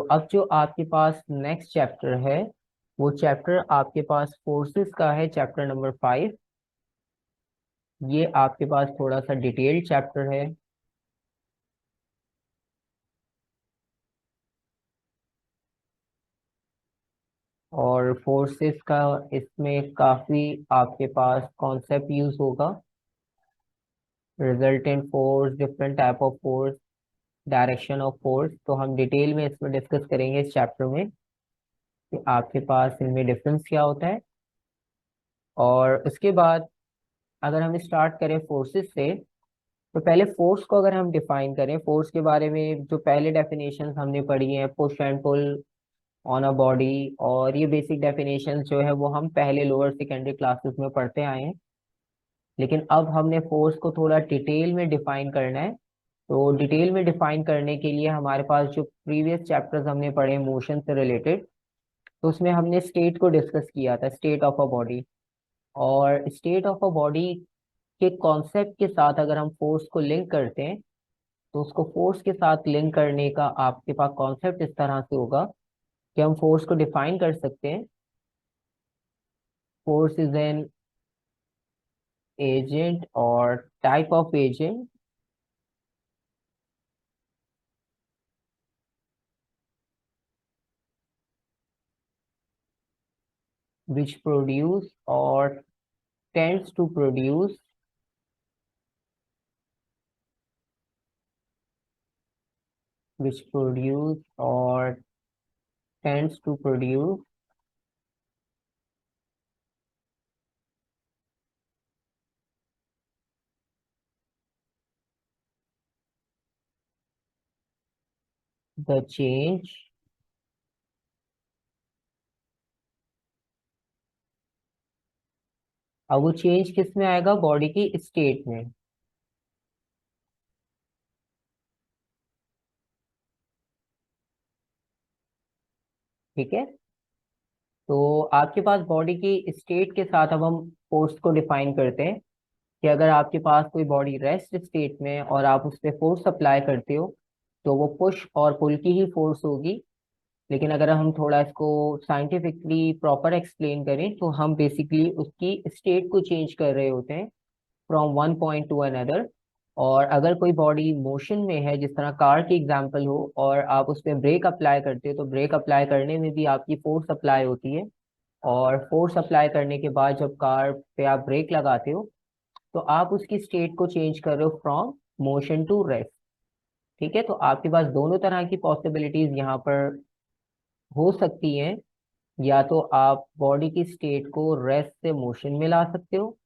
अब जो आपके पास नेक्स्ट चैप्टर है वो चैप्टर आपके पास फोर्सेस का है, चैप्टर नंबर 5। ये आपके पास थोड़ा सा डिटेल्ड चैप्टर है। और फोर्सेस का इसमें काफी आपके पास कॉन्सेप्ट यूज होगा। Resultant force, different type of force, direction of force, तो हम डिटेल में इसमें डिस्कस करेंगे इस चैप्टर में कि आपके पास इनमें डिफरेंस क्या होता है। और उसके बाद अगर हम स्टार्ट करें फोर्सेस से, तो पहले फोर्स को अगर हम डिफाइन करें, फोर्स के बारे में जो पहले डेफिनेशंस हमने पढ़ी हैं, push and pull on a body, और ये बेसिक डेफिनेशंस जो है वो हम पहले लोअर सेकेंडरी क्लासेस में पढ़ते आए हैं। लेकिन अब हमने फोर्स को थोड़ा डिटेल में डिफाइन करना है। तो डिटेल में डिफाइन करने के लिए हमारे पास जो प्रीवियस चैप्टर्स हमने पढ़े मोशन से रिलेटेड, तो उसमें हमने स्टेट को डिस्कस किया था, स्टेट ऑफ अ बॉडी। और स्टेट ऑफ अ बॉडी के कॉन्सेप्ट के साथ अगर हम फोर्स को लिंक करते हैं, तो उसको फोर्स के साथ लिंक करने का आपके पास कॉन्सेप्ट इस तरह से होगा कि हम फोर्स को डिफाइन कर सकते हैं। फोर्स इज एन एजेंट और type of agent which produce or tends to produce which produce or tends to produce the change अब वो चेंज किस में आएगा, बॉडी की स्टेट में। ठीक है। तो आपके पास बॉडी की स्टेट के साथ अब हम फोर्स को डिफाइन करते हैं कि अगर आपके पास कोई बॉडी रेस्ट स्टेट में और आप उस पर फोर्स अप्लाई करते हो, तो वो पुश और पुल की ही फोर्स होगी। लेकिन अगर हम थोड़ा इसको साइंटिफिकली प्रॉपर एक्सप्लेन करें, तो हम बेसिकली उसकी स्टेट को चेंज कर रहे होते हैं from one point two another. और अगर कोई बॉडी मोशन में है, जिस तरह कार की एग्जांपल हो, और आप उस पर ब्रेक अप्लाई करते हो, तो ब्रेक अप्लाई करने में भी आपकी फोर्स अप्लाई होती है। और फोर्स अप्लाई करने के बाद जब कार पे आप ब्रेक लगाते हो, तो आप उसकी स्टेट को चेंज कर रहे हो फ्रॉम मोशन टू रेस्ट। ठीक है। तो आपके पास दोनों तरह की पॉसिबिलिटीज यहाँ पर हो सकती हैं। या तो आप बॉडी की स्टेट को रेस्ट से मोशन में ला सकते हो,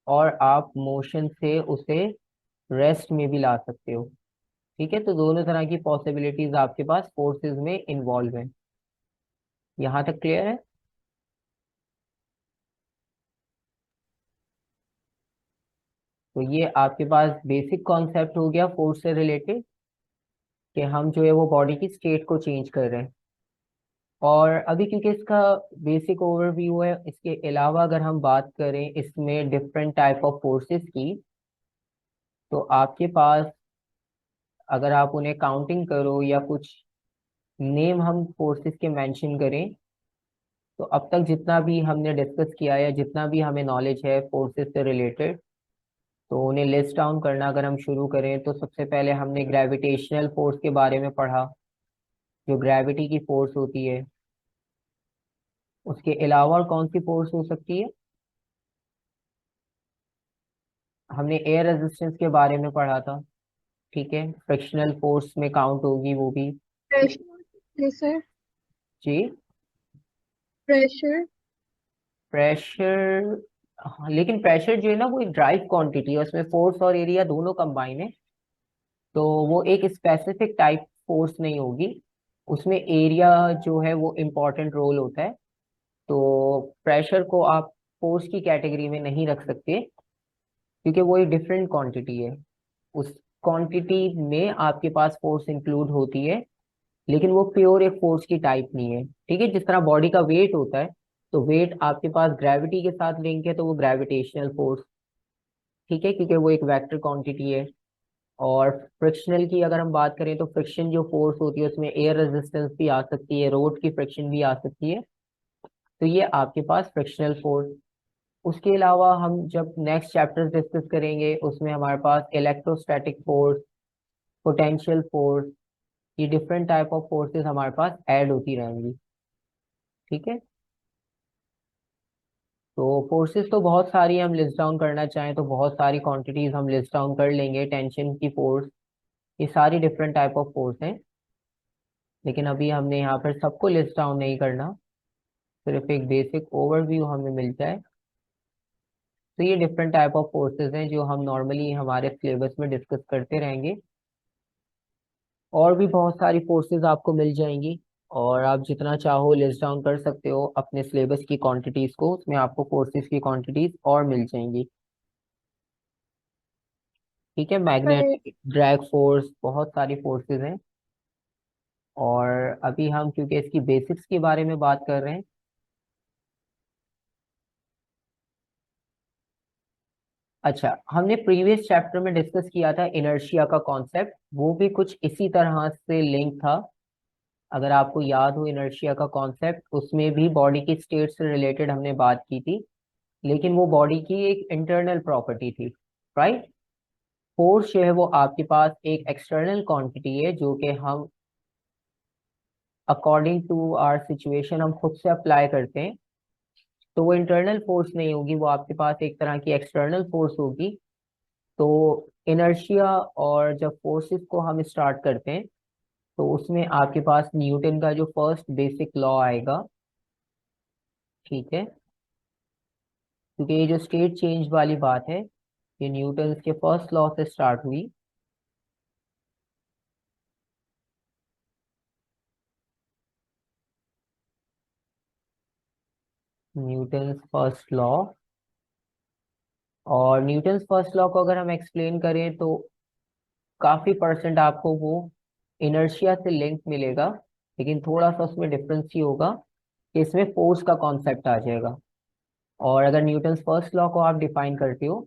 और आप मोशन से उसे रेस्ट में भी ला सकते हो। ठीक है। तो दोनों तरह की पॉसिबिलिटीज आपके पास फोर्सेस में इन्वॉल्व है। यहाँ तक क्लियर है। तो ये आपके पास बेसिक कॉन्सेप्ट हो गया फोर्स से रिलेटेड, कि हम जो है वो बॉडी की स्टेट को चेंज कर रहे हैं। और अभी क्योंकि इसका बेसिक ओवरव्यू है, इसके अलावा अगर हम बात करें इसमें डिफरेंट टाइप ऑफ फोर्सेस की, तो आपके पास अगर आप उन्हें काउंटिंग करो या कुछ नेम हम फोर्सेस के मेंशन करें, तो अब तक जितना भी हमने डिस्कस किया या जितना भी हमें नॉलेज है फोर्सेस से रिलेटेड, तो उन्हें लिस्ट डाउन करना अगर हम शुरू करें, तो सबसे पहले हमने ग्रेविटेशनल फोर्स के बारे में पढ़ा, जो ग्रेविटी की फोर्स होती है। उसके अलावा और कौन सी फोर्स हो सकती है, हमने एयर रेजिस्टेंस के बारे में पढ़ा था। ठीक है, फ्रिक्शनल फोर्स में काउंट होगी वो भी। Pressure sir. जी। प्रेशर। प्रेशर। हाँ, लेकिन प्रेशर जो है ना वो एक ड्राइव क्वांटिटी है, उसमें फोर्स और एरिया दोनों कंबाइन है। तो वो एक स्पेसिफिक टाइप फोर्स नहीं होगी, उसमें एरिया जो है वो इम्पोर्टेंट रोल होता है। तो प्रेशर को आप फोर्स की कैटेगरी में नहीं रख सकते, क्योंकि वो एक डिफरेंट क्वांटिटी है। उस क्वांटिटी में आपके पास फोर्स इंक्लूड होती है, लेकिन वो प्योर एक फोर्स की टाइप नहीं है। ठीक है। जिस तरह बॉडी का वेट होता है, तो वेट आपके पास ग्रेविटी के साथ लिंक है, तो वो ग्रेविटेशनल फोर्स। ठीक है, क्योंकि वो एक वेक्टर क्वांटिटी है। और फ्रिक्शनल की अगर हम बात करें तो फ्रिक्शन जो फोर्स होती है उसमें एयर रेजिस्टेंस भी आ सकती है, रोड की फ्रिक्शन भी आ सकती है। तो ये आपके पास फ्रिक्शनल फोर्स। उसके अलावा हम जब नेक्स्ट चैप्टर डिस्कस करेंगे उसमें हमारे पास इलेक्ट्रोस्टैटिक फोर्स, पोटेंशियल फोर्स, ये डिफरेंट टाइप ऑफ फोर्सेस हमारे पास ऐड होती रहेंगी। ठीक है। तो फोर्सेस तो बहुत सारी हम लिस्ट डाउन करना चाहें तो बहुत सारी क्वांटिटीज हम लिस्ट डाउन कर लेंगे, टेंशन की फोर्स, ये सारी डिफरेंट टाइप ऑफ फोर्स हैं। लेकिन अभी हमने यहाँ पर सबको लिस्ट डाउन नहीं करना, सिर्फ एक बेसिक ओवरव्यू हमें मिल जाए। तो ये डिफरेंट टाइप ऑफ फोर्सेस हैं जो हम नॉर्मली हमारे सिलेबस में डिस्कस करते रहेंगे। और भी बहुत सारी फोर्सेस आपको मिल जाएंगी, और आप जितना चाहो लिस्ट डाउन कर सकते हो अपने सिलेबस की क्वांटिटीज को, उसमें आपको फोर्सेस की क्वांटिटीज और मिल जाएंगी। ठीक है। पर मैग्नेटिक ड्रैग फोर्स, बहुत सारी फोर्सेस हैं। और अभी हम क्योंकि इसकी बेसिक्स के बारे में बात कर रहे हैं। अच्छा, हमने प्रीवियस चैप्टर में डिस्कस किया था इनर्शिया का कॉन्सेप्ट, वो भी कुछ इसी तरह से लिंक था। अगर आपको याद हो इनर्शिया का कॉन्सेप्ट, उसमें भी बॉडी की स्टेट से रिलेटेड हमने बात की थी, लेकिन वो बॉडी की एक इंटरनल प्रॉपर्टी थी। राइट। फोर्स जो है वो आपके पास एक एक्सटर्नल क्वांटिटी है जो कि हम अकॉर्डिंग टू आवर सिचुएशन हम खुद से अप्लाई करते हैं। तो वो इंटरनल फोर्स नहीं होगी, वो आपके पास एक तरह की एक्सटर्नल फोर्स होगी। तो इनर्शिया और जब फोर्सेस को हम स्टार्ट करते हैं तो उसमें आपके पास न्यूटन का जो फर्स्ट बेसिक लॉ आएगा। ठीक है। क्योंकि ये जो स्टेट चेंज वाली बात है ये न्यूटन के फर्स्ट लॉ से स्टार्ट हुई। Newton first law. और न्यूटन फर्स्ट लॉ को अगर हम एक्सप्लेन करें तो काफी परसेंट आपको वो इनर्शिया से लिंक मिलेगा, लेकिन थोड़ा सा उसमें डिफरेंस ही होगा कि इसमें फोर्स का कॉन्सेप्ट आ जाएगा। और अगर न्यूटन फर्स्ट लॉ को आप डिफाइन करते हो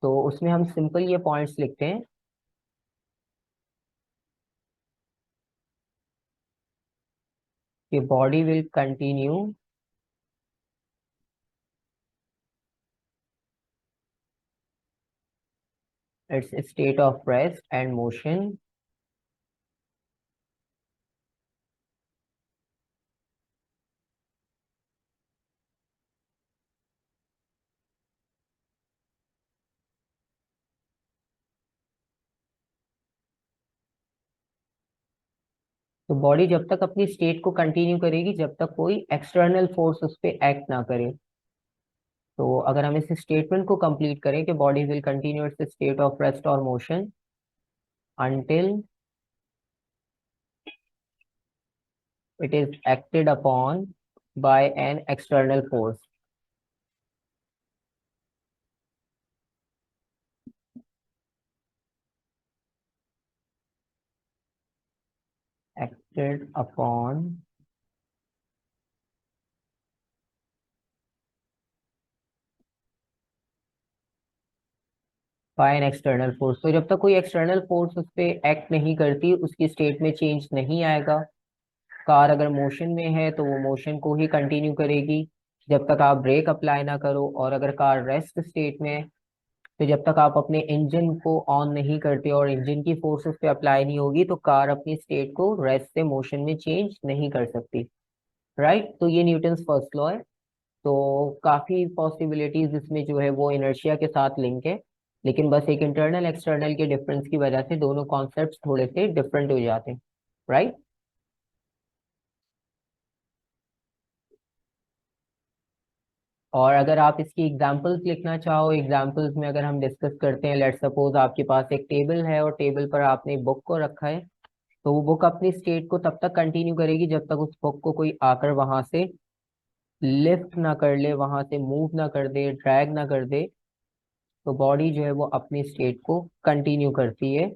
तो उसमें हम सिंपल ये पॉइंट्स लिखते हैं कि body will continue its state of rest and motion तो बॉडी जब तक अपनी स्टेट को कंटिन्यू करेगी जब तक कोई एक्सटर्नल फोर्स उस पर एक्ट ना करे। तो अगर हम इस स्टेटमेंट को कंप्लीट करें कि body will continue its state of rest और motion until it is acted upon by an external force, acted upon by an external force. तो जब तक कोई एक्सटर्नल फोर्स उस पर एक्ट नहीं करती उसकी स्टेट में चेंज नहीं आएगा। कार अगर मोशन में है तो वो मोशन को ही कंटिन्यू करेगी जब तक आप ब्रेक अप्लाई ना करो, और अगर कार रेस्ट स्टेट में है तो जब तक आप अपने इंजन को ऑन नहीं करते और इंजन की फोर्स उस पर अप्लाई नहीं होगी तो कार अपनी स्टेट को रेस्ट से मोशन में चेंज नहीं कर सकती। राइट। तो ये न्यूटन फर्स्ट लॉ है। तो काफी पॉसिबिलिटीज इसमें जो है वो इनर्शिया के साथ लिंक है, लेकिन बस एक इंटरनल एक्सटर्नल के डिफरेंस की वजह से दोनों कॉन्सेप्ट्स थोड़े से डिफरेंट हो जाते हैं। राइट। और अगर आप इसकी एग्जांपल्स लिखना चाहो, एग्जांपल्स में अगर हम डिस्कस करते हैं, लेट्स सपोज आपके पास एक टेबल है और टेबल पर आपने बुक को रखा है। तो वो बुक अपनी स्टेट को तब तक कंटिन्यू करेगी जब तक उस बुक को कोई आकर वहां से लिफ्ट ना कर ले, वहां से मूव ना कर दे, ड्रैग ना कर दे। तो बॉडी जो है वो अपनी स्टेट को कंटिन्यू करती है।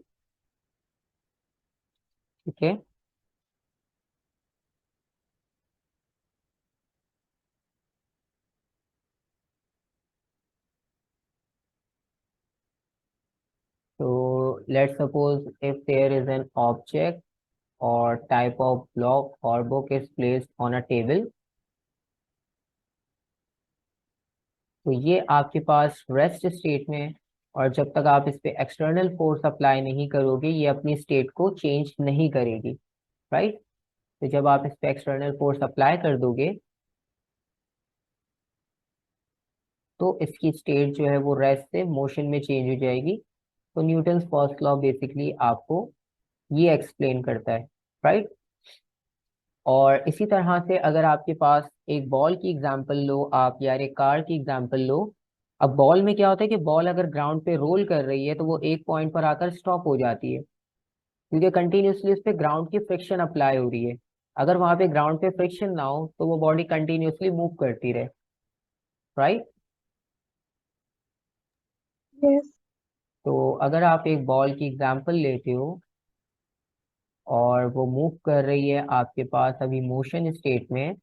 ठीक है। तो let's suppose if there is an object or type of block or book is placed on a table, तो ये आपके पास रेस्ट स्टेट में है, और जब तक आप इस पे एक्सटर्नल फोर्स अप्लाई नहीं करोगे ये अपनी स्टेट को चेंज नहीं करेगी, राइट। तो जब आप इस पे एक्सटर्नल फोर्स अप्लाई कर दोगे तो इसकी स्टेट जो है वो रेस्ट से मोशन में चेंज हो जाएगी। तो न्यूटन्स फर्स्ट लॉ बेसिकली आपको ये एक्सप्लेन करता है, राइट। और इसी तरह से अगर आपके पास एक बॉल की एग्जांपल लो आप, या एक कार की एग्जांपल लो। अब बॉल में क्या होता है कि बॉल अगर ग्राउंड पे रोल कर रही है तो वो एक पॉइंट पर आकर स्टॉप हो जाती है, क्योंकि कंटिन्यूसली उस पर ग्राउंड की फ्रिक्शन अप्लाई हो रही है। अगर वहां पे ग्राउंड पे फ्रिक्शन ना हो तो वो बॉडी कंटिन्यूसली मूव करती रहे, राइट। Yes. तो अगर आप एक बॉल की एग्जांपल लेते हो और वो मूव कर रही है आपके पास अभी मोशन स्टेट में,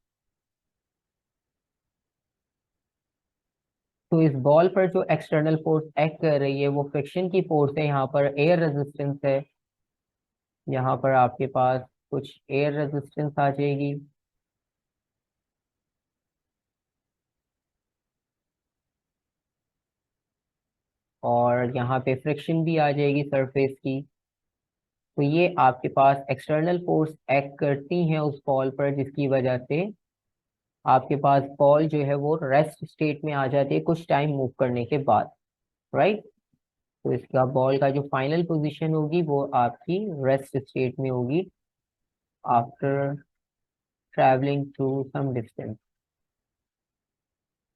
तो इस बॉल पर जो एक्सटर्नल फोर्स एक्ट कर रही है वो फ्रिक्शन की फोर्स है, यहाँ पर एयर रेजिस्टेंस है, यहाँ पर आपके पास कुछ एयर रेजिस्टेंस आ जाएगी, और यहाँ पे फ्रिक्शन भी आ जाएगी सरफेस की। तो ये आपके पास एक्सटर्नल फोर्स एक्ट करती हैं उस बॉल पर, जिसकी वजह से आपके पास बॉल जो है वो रेस्ट स्टेट में आ जाती है कुछ टाइम मूव करने के बाद, राइट। तो इसका बॉल का जो फाइनल पोजीशन होगी वो आपकी रेस्ट स्टेट में होगी after travelling through some distance.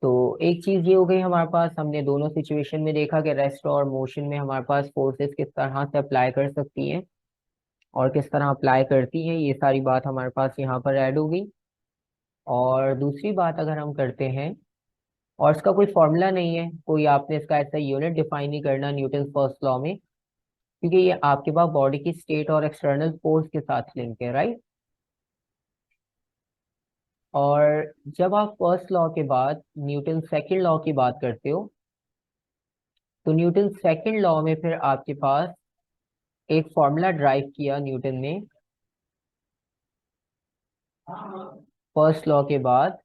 तो एक चीज ये हो गई हमारे पास, हमने दोनों सिचुएशन में देखा कि रेस्ट और मोशन में हमारे पास फोर्सेस किस तरह से अप्लाई कर सकती हैं और किस तरह अप्लाई करती हैं, ये सारी बात हमारे पास यहाँ पर ऐड हो गई। और दूसरी बात अगर हम करते हैं, और इसका कोई फॉर्मूला नहीं है, कोई आपने इसका ऐसा यूनिट डिफाइन नहीं करना न्यूटन फर्स्ट लॉ में, क्योंकि ये आपके पास बॉडी की स्टेट और एक्सटर्नल फोर्स के साथ लिंक है, राइट। और जब आप फर्स्ट लॉ के बाद न्यूटन सेकंड लॉ की बात करते हो, तो न्यूटन सेकंड लॉ में फिर आपके पास एक फॉर्मूला ड्राइव किया न्यूटन ने फर्स्ट लॉ के बाद।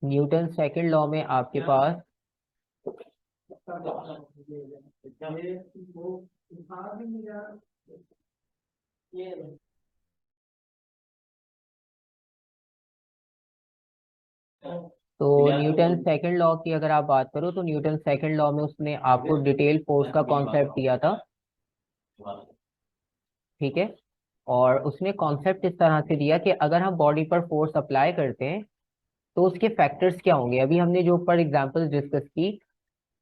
न्यूटन सेकंड लॉ में आपके पास तो न्यूटन सेकंड लॉ की अगर आप बात करो तो न्यूटन सेकंड लॉ में उसने आपको डिटेल फोर्स का कॉन्सेप्ट दिया था, ठीक है। और उसने कॉन्सेप्ट इस तरह से दिया कि अगर हम बॉडी पर फोर्स अप्लाई करते हैं तो उसके फैक्टर्स क्या होंगे। अभी हमने जो ऊपर एग्जांपल्स डिस्कस की,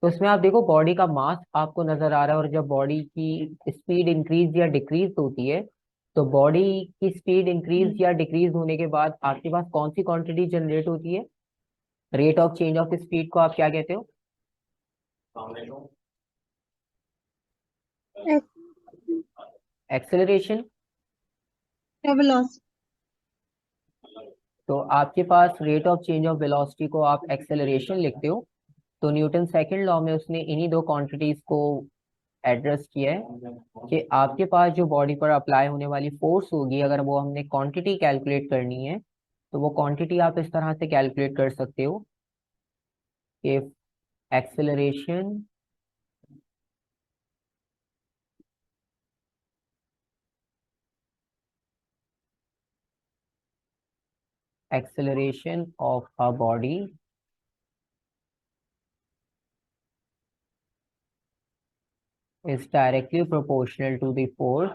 तो उसमें आप देखो बॉडी का मास आपको नजर आ रहा है, और जब बॉडी की स्पीड इंक्रीज या डिक्रीज होती है, तो बॉडी की स्पीड इंक्रीज या डिक्रीज होने के बाद आपके पास कौन सी क्वांटिटी जनरेट होती है। Rate of change of speed को आप क्या कहते हो। एक्सेलरेशन। Velocity. तो आपके पास rate of change of velocity को आप एक्सेलरेशन लिखते हो। तो न्यूटन सेकंड लॉ में उसने इन्हीं दो क्वांटिटीज को एड्रेस किया है कि आपके पास जो बॉडी पर अप्लाई होने वाली फोर्स होगी, अगर वो हमने क्वांटिटी कैलकुलेट करनी है तो वो क्वांटिटी आप इस तरह से कैलकुलेट कर सकते हो कि acceleration of a body is directly proportional to the force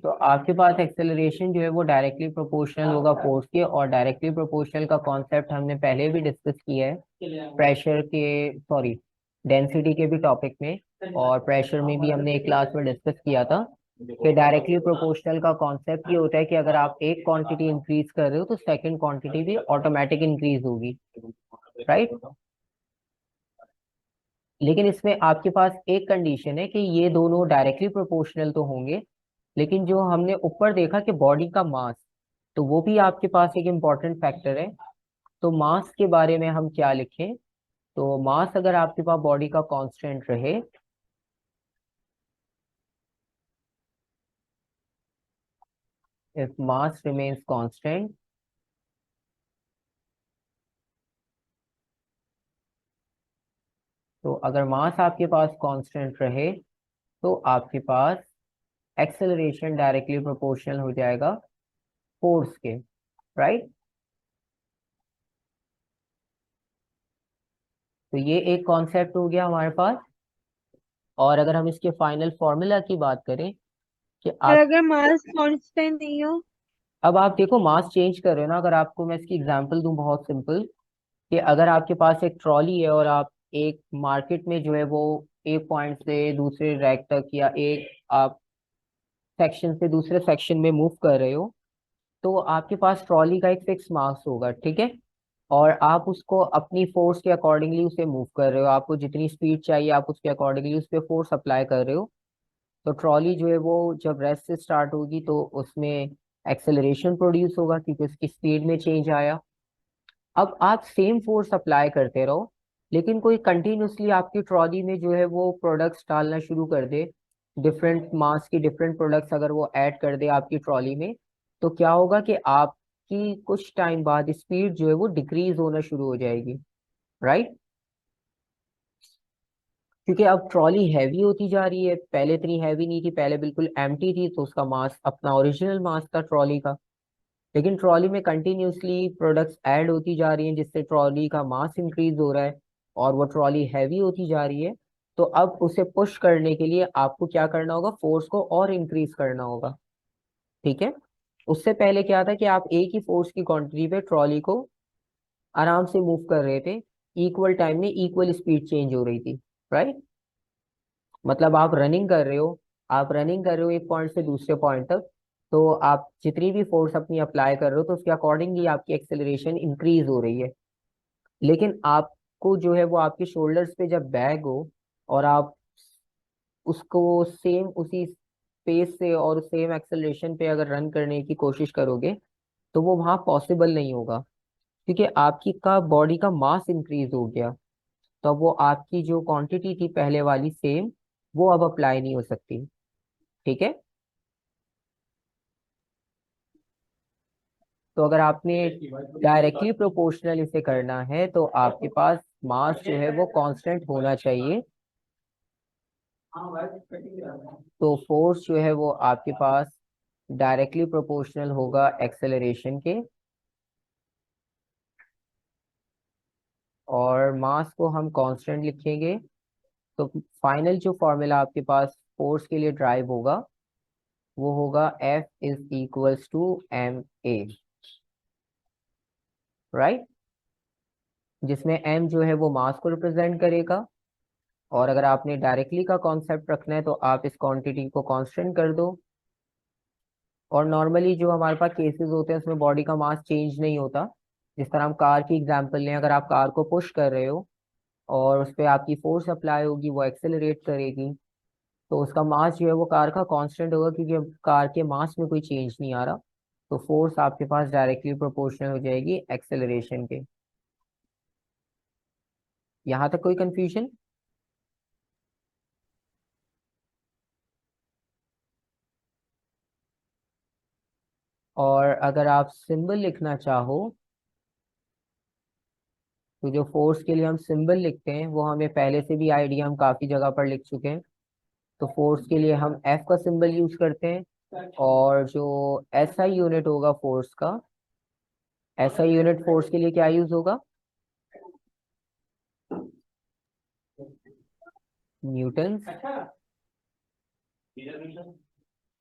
तो आपके पास एक्सेलरेशन जो है वो डायरेक्टली प्रोपोर्शनल होगा फोर्स के, और डायरेक्टली प्रोपोर्शनल का कॉन्सेप्ट हमने पहले भी डिस्कस किया है प्रेशर के, सॉरी, डेंसिटी के भी टॉपिक में, और प्रेशर में भी हमने एक क्लास में डिस्कस किया था। कि डायरेक्टली प्रोपोर्शनल का कॉन्सेप्ट ये होता है कि अगर आप एक क्वांटिटी इंक्रीज कर रहे हो तो सेकंड क्वांटिटी भी ऑटोमेटिक इंक्रीज होगी, राइट। लेकिन इसमें आपके पास एक कंडीशन है कि ये दोनों डायरेक्टली प्रोपोर्शनल तो होंगे, लेकिन जो हमने ऊपर देखा कि बॉडी का मास, तो वो भी आपके पास एक इम्पॉर्टेंट फैक्टर है। तो मास के बारे में हम क्या लिखें? तो मास अगर आपके पास बॉडी का कांस्टेंट रहे, इफ मास रिमेन्स कांस्टेंट, तो अगर मास आपके पास कांस्टेंट रहे तो आपके पास एक्सेलरेशन डायरेक्टली प्रोपोर्शनल हो जाएगा फोर्स के, राइट। तो ये एक कॉन्सेप्ट हो गया हमारे पास। और अगर हम इसके फाइनल फॉर्मूला की बात करें कि और आप, अगर मास कांस्टेंट नहीं हो? अब आप देखो मास चेंज कर रहे हो ना। अगर आपको मैं इसकी एग्जांपल दूं बहुत सिंपल, कि अगर आपके पास एक ट्रॉली है और आप एक मार्केट में जो है वो एक पॉइंट से दूसरे रैक तक या एक आप सेक्शन से दूसरे सेक्शन में मूव कर रहे हो, तो आपके पास ट्रॉली का एक फिक्स मास होगा, ठीक है। और आप उसको अपनी फोर्स के अकॉर्डिंगली उसे मूव कर रहे हो, आपको जितनी स्पीड चाहिए आप उसके अकॉर्डिंगली उस पर फोर्स अप्लाई कर रहे हो। तो ट्रॉली जो है वो जब रेस्ट से स्टार्ट होगी तो उसमें एक्सेलरेशन प्रोड्यूस होगा क्योंकि उसकी स्पीड में चेंज आया। अब आप सेम फोर्स अप्लाई करते रहो, लेकिन कोई कंटिन्यूसली आपकी ट्रॉली में जो है वो प्रोडक्ट्स डालना शुरू कर दे, डिफरेंट मास की डिफरेंट प्रोडक्ट्स अगर वो ऐड कर दे आपकी ट्रॉली में, तो क्या होगा कि आपकी कुछ टाइम बाद स्पीड जो है वो डिक्रीज होना शुरू हो जाएगी, राइट। क्योंकि अब ट्रॉली हैवी होती जा रही है, पहले इतनी हैवी नहीं थी, पहले बिल्कुल एम्प्टी थी, तो उसका मास अपना ओरिजिनल मास था ट्रॉली का। लेकिन ट्रॉली में कंटिन्यूसली प्रोडक्ट्स ऐड होती जा रही हैं जिससे ट्रॉली का मास इंक्रीज हो रहा है और वो ट्रॉली हैवी होती जा रही है। तो अब उसे पुश करने के लिए आपको क्या करना होगा? फोर्स को और इंक्रीज करना होगा, ठीक है। उससे पहले क्या था कि आप एक ही फोर्स की क्वांटिटी पे ट्रॉली को आराम से मूव कर रहे थे, इक्वल टाइम में इक्वल स्पीड चेंज हो रही थी, राइट। मतलब आप रनिंग कर रहे हो एक पॉइंट से दूसरे पॉइंट तक, तो आप जितनी भी फोर्स अपनी अप्लाई कर रहे हो तो उसके अकॉर्डिंगली आपकी एक्सेलरेशन इंक्रीज हो रही है। लेकिन आपको जो है वो आपके शोल्डर्स पे जब बैग हो और आप उसको सेम उसी स्पेस से और सेम एक्सेलरेशन पे अगर रन करने की कोशिश करोगे तो वो वहाँ पॉसिबल नहीं होगा, क्योंकि आपकी का बॉडी का मास इंक्रीज हो गया। तो अब वो आपकी जो क्वांटिटी थी पहले वाली सेम, वो अब अप्लाई नहीं हो सकती, ठीक है। तो अगर आपने डायरेक्टली प्रोपोर्शनल इसे करना है तो आपके पास मास जो है वो कांस्टेंट होना चाहिए। तो फोर्स जो है वो आपके पास डायरेक्टली प्रोपोर्शनल होगा एक्सेलरेशन के, और मास को हम कांस्टेंट लिखेंगे। तो फाइनल जो फॉर्मूला आपके पास फोर्स के लिए ड्राइव होगा वो होगा F=m a, राइट। जिसमें m जो है वो मास को रिप्रेजेंट करेगा। और अगर आपने डायरेक्टली का कॉन्सेप्ट रखना है तो आप इस क्वांटिटी को कांस्टेंट कर दो। और नॉर्मली जो हमारे पास केसेस होते हैं उसमें बॉडी का मास चेंज नहीं होता। जिस तरह हम कार की एग्जांपल लें, अगर आप कार को पुश कर रहे हो और उस पर आपकी फोर्स अप्लाई होगी, वो एक्सेलरेट करेगी, तो उसका मास जो है वो कार का कांस्टेंट होगा क्योंकि अब कार के मास में कोई चेंज नहीं आ रहा। तो फोर्स आपके पास डायरेक्टली प्रोपोर्शनल हो जाएगी एक्सेलरेशन के। यहाँ तक कोई कंफ्यूजन? और अगर आप सिंबल लिखना चाहो तो जो फोर्स के लिए हम सिंबल लिखते हैं वो हमें पहले से भी आइडिया, हम काफी जगह पर लिख चुके हैं। तो फोर्स के लिए हम एफ का सिंबल यूज करते हैं, और जो एसआई यूनिट होगा फोर्स का, एसआई यूनिट फोर्स के लिए क्या यूज होगा? न्यूटन।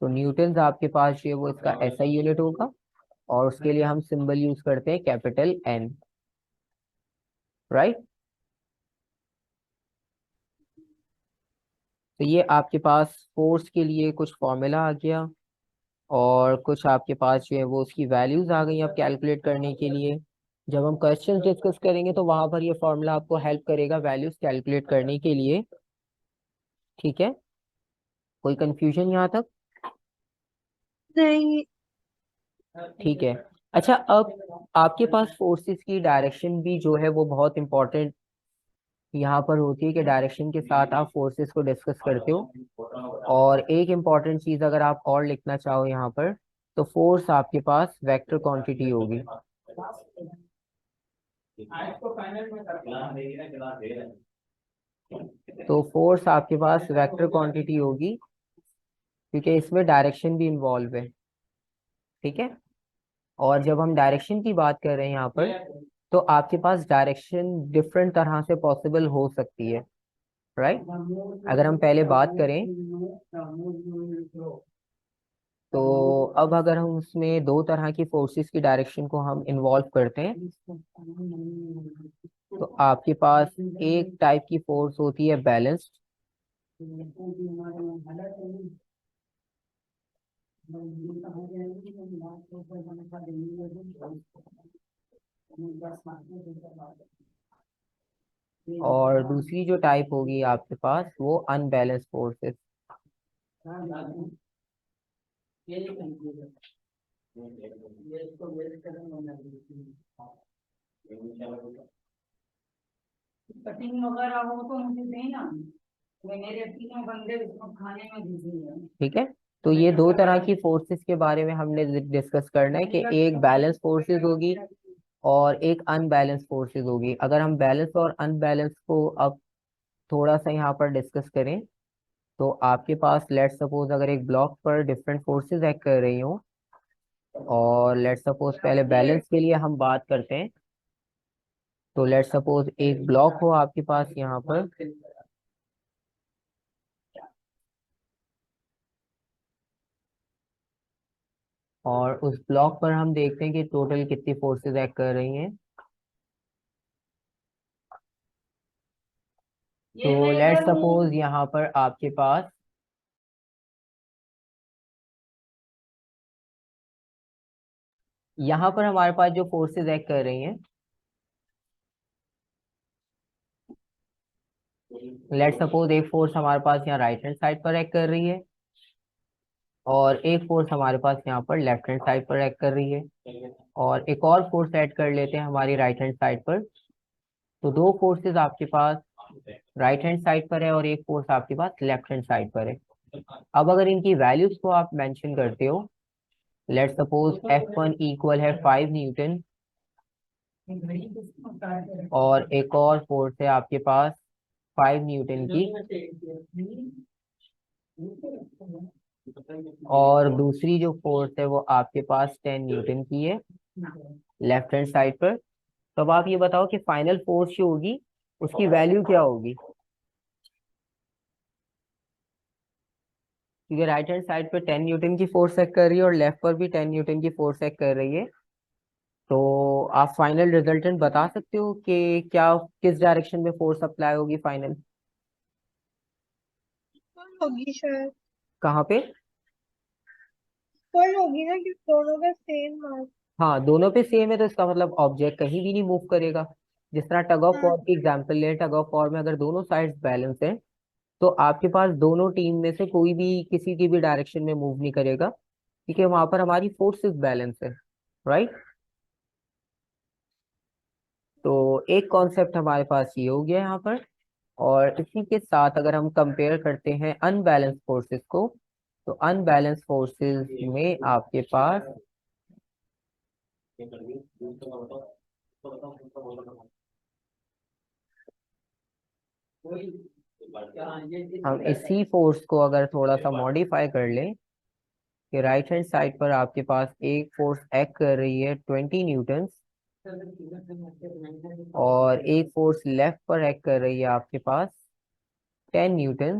तो न्यूटन आपके पास जो है वो इसका एसआई यूनिट होगा, और उसके लिए हम सिंबल यूज करते हैं कैपिटल एन, राइट। तो ये आपके पास फोर्स के लिए कुछ फॉर्मूला आ गया, और कुछ आपके पास जो है वो उसकी वैल्यूज आ गई अब कैलकुलेट करने के लिए। जब हम क्वेश्चन डिस्कस करेंगे तो वहां पर ये फॉर्मूला आपको हेल्प करेगा वैल्यूज कैलकुलेट करने के लिए। ठीक है, कोई कंफ्यूजन यहाँ तक? नहीं। ठीक है। अच्छा, अब आपके पास फोर्सेस की डायरेक्शन भी जो है वो बहुत इंपॉर्टेंट यहाँ पर होती है, कि डायरेक्शन के साथ आप फोर्सेस को डिस्कस करते हो। और एक इम्पॉर्टेंट चीज अगर आप और लिखना चाहो यहाँ पर, तो फोर्स आपके पास वेक्टर क्वांटिटी होगी। तो फोर्स आपके पास वेक्टर क्वांटिटी होगी, क्योंकि इसमें डायरेक्शन भी इन्वॉल्व है। ठीक है, और जब हम डायरेक्शन की बात कर रहे हैं यहाँ पर, तो आपके पास डायरेक्शन डिफरेंट तरह से पॉसिबल हो सकती है, राइट। अगर हम पहले बात करें, तो अब अगर हम उसमें दो तरह की फोर्सेस की डायरेक्शन को हम इन्वॉल्व करते हैं, तो आपके पास एक टाइप की फोर्स होती है बैलेंस्ड, और दूसरी जो टाइप होगी आपके पास वो अनबैलेंस फोर्सेस। कटिंग वगैरह हो तो मुझे देना, मेरे तीनों बंदे उसको खाने में बिजी हैं। ठीक है, तो ये दो तरह की फोर्सेस के बारे में हमने डिस्कस करना है, कि एक बैलेंस फोर्सेस होगी और एक अनबैलेंस फोर्सेस होगी। अगर हम बैलेंस और अनबैलेंस को अब थोड़ा सा यहाँ पर डिस्कस करें, तो आपके पास लेट सपोज अगर एक ब्लॉक पर डिफरेंट फोर्सेस एक्ट कर रही हो, और लेट सपोज पहले बैलेंस के लिए हम बात करते हैं, तो लेट सपोज एक ब्लॉक हो आपके पास यहाँ पर, और उस ब्लॉक पर हम देखते हैं कि टोटल कितनी फोर्सेस एक्ट कर रही हैं। तो लेट सपोज यहाँ पर आपके पास यहाँ पर हमारे पास जो फोर्सेस एक्ट कर रही हैं, लेट सपोज एक फोर्स हमारे पास यहाँ राइट हैंड साइड पर एक्ट कर रही है, और एक फोर्स हमारे पास यहाँ पर लेफ्ट हैंड साइड पर एक्ट कर रही है, और एक और फोर्स ऐड कर लेते हैं हमारी राइट हैंड साइड पर। तो दो फोर्सेस आपके पास राइट हैंड साइड पर है, और एक फोर्स आपके पास लेफ्ट हैंड साइड पर है। अब अगर इनकी वैल्यूज को आप मेंशन करते हो, लेट सपोज F1 इक्वल है 5 न्यूटन, और एक और फोर्स है आपके पास 5 न्यूटन की, और दूसरी जो फोर्स है वो आपके पास 10 न्यूटन की है लेफ्ट हैंड साइड पर। तो अब आप ये बताओ कि फाइनल फोर्स जो होगी उसकी वैल्यू क्या होगी, क्योंकि राइट हैंड साइड पर 10 न्यूटन की फोर्स एक्ट कर रही है और लेफ्ट पर भी 10 न्यूटन की फोर्स एक्ट कर रही है। तो आप फाइनल रिजल्टेंट बता सकते हो कि क्या, किस डायरेक्शन में फोर्स अप्लाई होगी फाइनल? फुल होगी शायद। कहाँ पे? फुल होगी ना, कि दोनों का सेम मास। हाँ, दोनों पे सेम है, तो इसका मतलब ऑब्जेक्ट कहीं भी नहीं मूव करेगा। जिस तरह टग ऑफ हाँ। वॉर की एग्जांपल ले, टग ऑफ वॉर में अगर दोनों साइड्स बैलेंस है, तो आपके पास दोनों टीम में से कोई भी किसी की भी डायरेक्शन में मूव नहीं करेगा, क्योंकि वहां पर हमारी फोर्सेस बैलेंस है, राइट। तो एक कॉन्सेप्ट हमारे पास ये हो गया यहाँ पर। और इसी के साथ अगर हम कंपेयर करते हैं अनबैलेंस फोर्सेस को, तो अनबैलेंस फोर्सेस में आपके पास हम इसी फोर्स को अगर थोड़ा सा मॉडिफाई कर लें, कि राइट हैंड साइड पर आपके पास एक फोर्स एक्ट कर रही है 20 न्यूटन, और एक फोर्स लेफ्ट पर एक्ट कर रही है आपके पास 10 न्यूटन।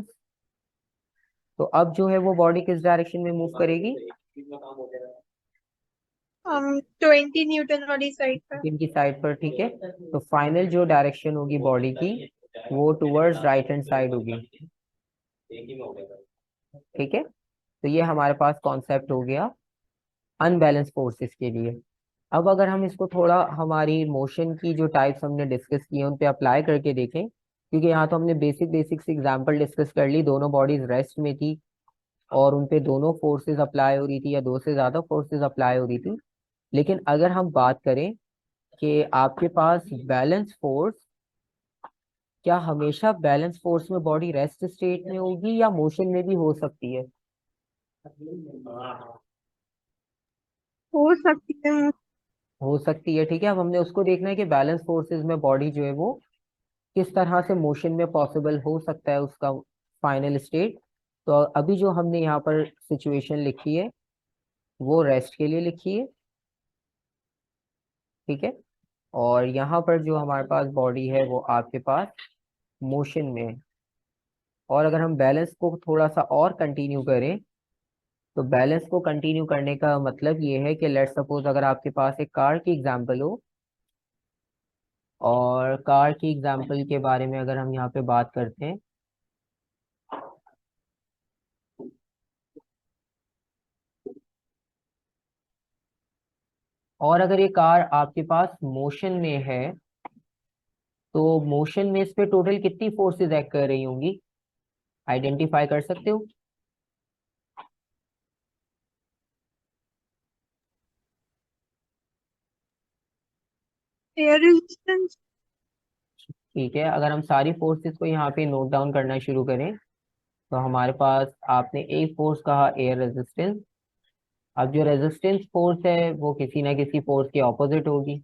तो अब जो है वो बॉडी किस डायरेक्शन में मूव करेगी? 20 न्यूटन वाली साइड पर। इनकी साइड पर, ठीक है। तो फाइनल जो डायरेक्शन होगी बॉडी की, वो टुवर्ड्स राइट हैंड साइड होगी। ठीक है, तो ये हमारे पास कॉन्सेप्ट हो गया अनबैलेंस फोर्सेस के लिए। अब अगर हम इसको थोड़ा हमारी मोशन की जो टाइप्स हमने डिस्कस किए उन पे अप्लाई करके देखें, क्योंकि यहाँ तो हमने बेसिक बेसिक से एग्जांपल डिस्कस कर ली, दोनों बॉडीज रेस्ट में थी और उन पे दोनों फोर्सेस अप्लाई हो रही थी या दो से ज्यादा फोर्सेस अप्लाई हो रही थी। लेकिन अगर हम बात करें कि आपके पास बैलेंस फोर्स, क्या हमेशा बैलेंस फोर्स में बॉडी रेस्ट स्टेट में होगी या मोशन में भी हो सकती है? हो सकती है। हो सकती है, ठीक है। अब हमने उसको देखना है कि बैलेंस फोर्सेस में बॉडी जो है वो किस तरह से मोशन में पॉसिबल हो सकता है उसका फाइनल स्टेट। तो अभी जो हमने यहाँ पर सिचुएशन लिखी है वो रेस्ट के लिए लिखी है, ठीक है। और यहाँ पर जो हमारे पास बॉडी है वो आपके पास मोशन में है। और अगर हम बैलेंस को थोड़ा सा और कंटिन्यू करें, तो बैलेंस को कंटिन्यू करने का मतलब ये है कि लेट्स सपोज अगर आपके पास एक कार की एग्जांपल हो, और कार की एग्जांपल के बारे में अगर हम यहाँ पे बात करते हैं, और अगर ये कार आपके पास मोशन में है, तो मोशन में इस पे टोटल कितनी फोर्सेस एक्ट कर रही होंगी, आइडेंटिफाई कर सकते हो? Air resistance. ठीक है, अगर हम सारी फोर्सेस को यहाँ पे नोट डाउन करना शुरू करें, तो हमारे पास आपने एक फोर्स कहा एयर रेजिस्टेंस। अब जो रेजिस्टेंस फोर्स है वो किसी ना किसी फोर्स के ऑपोजिट होगी,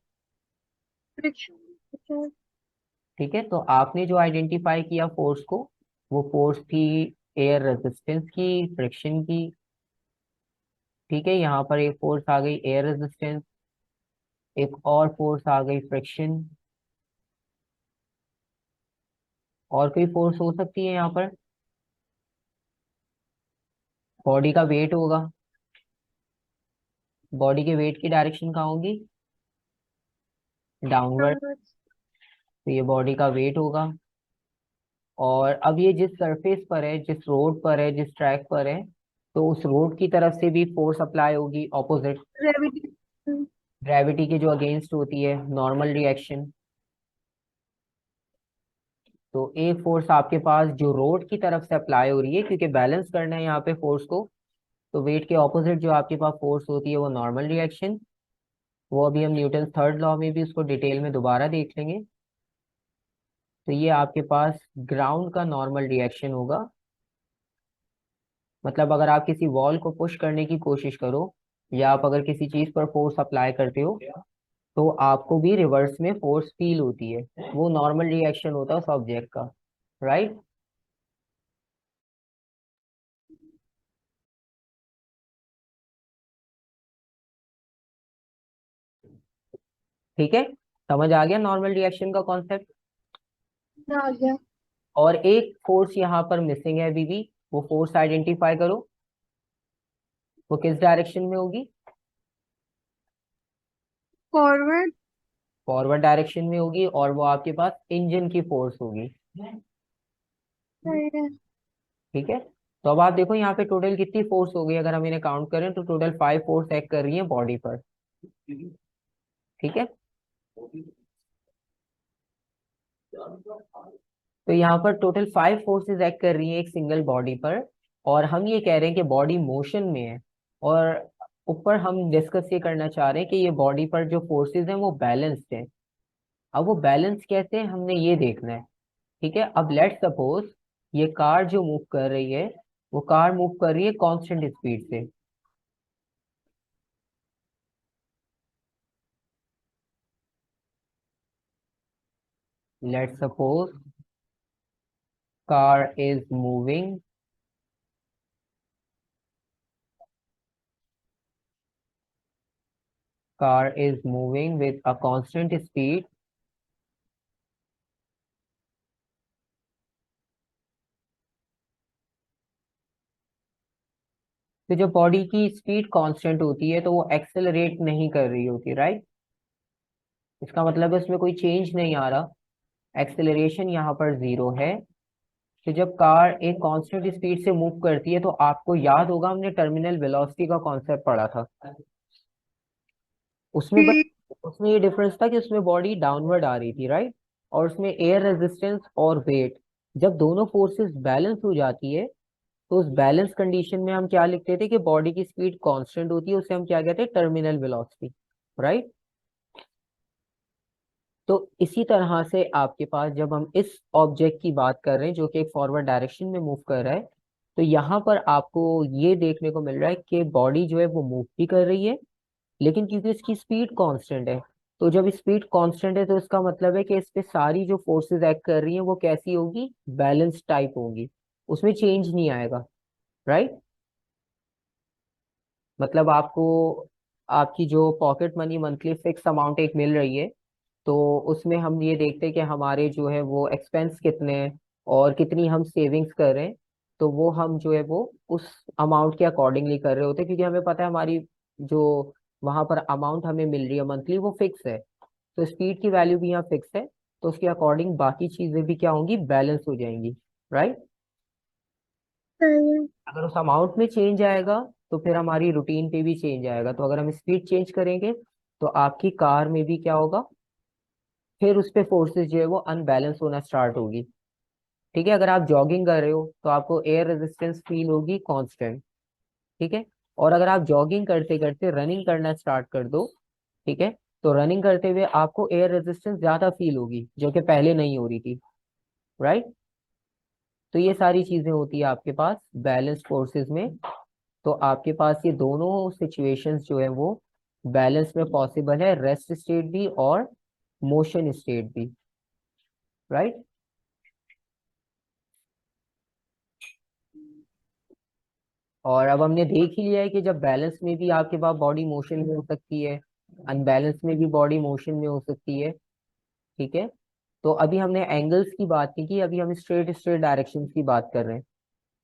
फ्रिक्शन। ठीक है। तो आपने जो आइडेंटिफाई किया फोर्स को, वो फोर्स थी एयर रेजिस्टेंस की, फ्रिक्शन की, ठीक है। यहाँ पर एक फोर्स आ गई एयर रेजिस्टेंस, एक और फोर्स आ गई फ्रिक्शन। और कोई फोर्स हो सकती है यहाँ पर? बॉडी का वेट होगा, बॉडी के वेट की डायरेक्शन कहाँ होगी, डाउनवर्ड। तो ये बॉडी का वेट होगा। और अब ये जिस सरफेस पर है, जिस रोड पर है, जिस ट्रैक पर है, तो उस रोड की तरफ से भी फोर्स अप्लाई होगी ऑपोजिट, ग्रेविटी। ग्रेविटी के जो अगेंस्ट होती है, नॉर्मल रिएक्शन। तो एक फोर्स आपके पास जो रोड की तरफ से अप्लाई हो रही है, क्योंकि बैलेंस करना है यहाँ पे फोर्स को, तो वेट के ऑपोजिट जो आपके पास फोर्स होती है वो नॉर्मल रिएक्शन। वो अभी हम न्यूटन थर्ड लॉ में भी उसको डिटेल में दोबारा देख लेंगे। तो ये आपके पास ग्राउंड का नॉर्मल रिएक्शन होगा। मतलब अगर आप किसी वॉल को पुश करने की कोशिश करो, या आप अगर किसी चीज पर फोर्स अप्लाई करते हो, तो आपको भी रिवर्स में फोर्स फील होती है। वो नॉर्मल रिएक्शन होता है उस ऑब्जेक्ट का, राइट। ठीक है, समझ आ गया नॉर्मल रिएक्शन का कॉन्सेप्ट। आ गया। और एक फोर्स यहाँ पर मिसिंग है अभी भी, वो फोर्स आइडेंटिफाई करो, वो किस डायरेक्शन में होगी? फॉरवर्ड। फॉरवर्ड डायरेक्शन में होगी, और वो आपके पास इंजन की फोर्स होगी, सही है। ठीक है। तो अब आप देखो यहाँ पे टोटल कितनी फोर्स हो गई, अगर हम इन्हें काउंट करें तो टोटल 5 फोर्स एक्ट कर रही है बॉडी पर, ठीक है। तो यहाँ पर टोटल 5 फोर्सेस एक्ट कर रही है एक सिंगल बॉडी पर, और हम ये कह रहे हैं कि बॉडी मोशन में है। और ऊपर हम डिस्कस ये करना चाह रहे हैं कि ये बॉडी पर जो फोर्सेस हैं वो बैलेंस्ड हैं। अब वो बैलेंस कैसे है हमने ये देखना है, ठीक है। अब लेट्स सपोज ये कार जो मूव कर रही है, वो कार मूव कर रही है कांस्टेंट स्पीड से। Let's suppose car is moving, car is moving with a constant speed, तो जब बॉडी की स्पीड कांस्टेंट होती है तो वो एक्सेलरेट नहीं कर रही होती, राइट। इसका मतलब है उसमें कोई चेंज नहीं आ रहा, एक्सेलरेशन यहाँ पर जीरो है। तो जब कार एक कांस्टेंट स्पीड से मूव करती है तो आपको याद होगा हमने टर्मिनल वेलोसिटी का कॉन्सेप्ट पढ़ा था। उसमें बस उसमें ये डिफरेंस था कि उसमें बॉडी डाउनवर्ड आ रही थी, राइट। और उसमें एयर रेजिस्टेंस और वेट, जब दोनों फोर्सेस बैलेंस हो जाती है तो उस बैलेंस कंडीशन में हम क्या लिखते थे कि बॉडी की स्पीड कांस्टेंट होती है, उसे हम क्या कहते हैं, टर्मिनल वेलोसिटी, राइट। तो इसी तरह से आपके पास जब हम इस ऑब्जेक्ट की बात कर रहे हैं जो कि एक फॉरवर्ड डायरेक्शन में मूव कर रहा है, तो यहाँ पर आपको ये देखने को मिल रहा है कि बॉडी जो है वो मूव भी कर रही है, लेकिन क्योंकि इसकी स्पीड कांस्टेंट है, तो जब स्पीड कांस्टेंट है तो इसका मतलब है कि इस पे सारी जो फोर्सेस एक्ट कर रही हैं वो कैसी होगी, बैलेंस टाइप होगी, उसमें चेंज नहीं आएगा, राइट। मतलब आपको आपकी जो pocket money monthly fix amount एक मिल रही है, तो उसमें हम ये देखते हैं कि हमारे जो है वो एक्सपेंस कितने हैं और कितनी हम सेविंग्स कर रहे हैं। तो वो हम जो है वो उस अमाउंट के अकॉर्डिंगली कर रहे होते हैं, क्योंकि हमें पता है हमारी जो वहां पर अमाउंट हमें मिल रही है मंथली वो फिक्स है। तो स्पीड की वैल्यू भी यहाँ फिक्स है, तो उसके अकॉर्डिंग बाकी चीजें भी क्या होंगी, बैलेंस हो जाएंगी, राइट। अगर उस अमाउंट में चेंज आएगा तो फिर हमारी रूटीन पे भी चेंज आएगा। तो अगर हम स्पीड चेंज करेंगे तो आपकी कार में भी क्या होगा, फिर उस पे फोर्सेस जो है वो अनबैलेंस होना स्टार्ट होगी। ठीक है, अगर आप जॉगिंग कर रहे हो तो आपको एयर रेजिस्टेंस फील होगी कांस्टेंट। ठीक है, और अगर आप जॉगिंग करते करते रनिंग करना स्टार्ट कर दो, ठीक है, तो रनिंग करते हुए आपको एयर रेजिस्टेंस ज्यादा फील होगी जो कि पहले नहीं हो रही थी, राइट। तो ये सारी चीजें होती है आपके पास बैलेंस फोर्सेस में। तो आपके पास ये दोनों सिचुएशंस जो है वो बैलेंस में पॉसिबल है, रेस्ट स्टेट भी और मोशन स्टेट भी, राइट। और अब हमने देख ही लिया है कि जब बैलेंस में भी आपके पास बॉडी मोशन में हो सकती है, अनबैलेंस में भी बॉडी मोशन में हो सकती है। ठीक है, तो अभी हमने एंगल्स की बात नहीं की, अभी हम स्ट्रेट स्ट्रेट डायरेक्शंस की बात कर रहे हैं।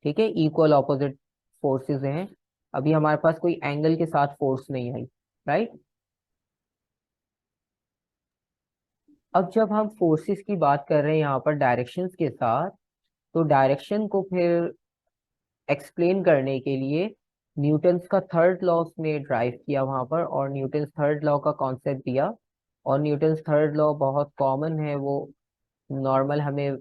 ठीक है, इक्वल ऑपोजिट फोर्सेस हैं, अभी हमारे पास कोई एंगल के साथ फोर्स नहीं आई, राइट। अब जब हम फोर्सेस की बात कर रहे हैं यहाँ पर डायरेक्शंस के साथ, तो डायरेक्शन को फिर एक्सप्लेन करने के लिए न्यूटन्स का थर्ड लॉ उसने ड्राइव किया वहां पर, और न्यूटन्स थर्ड लॉ का कॉन्सेप्ट दिया। और न्यूटन्स थर्ड लॉ बहुत कॉमन है, वो नॉर्मल हमें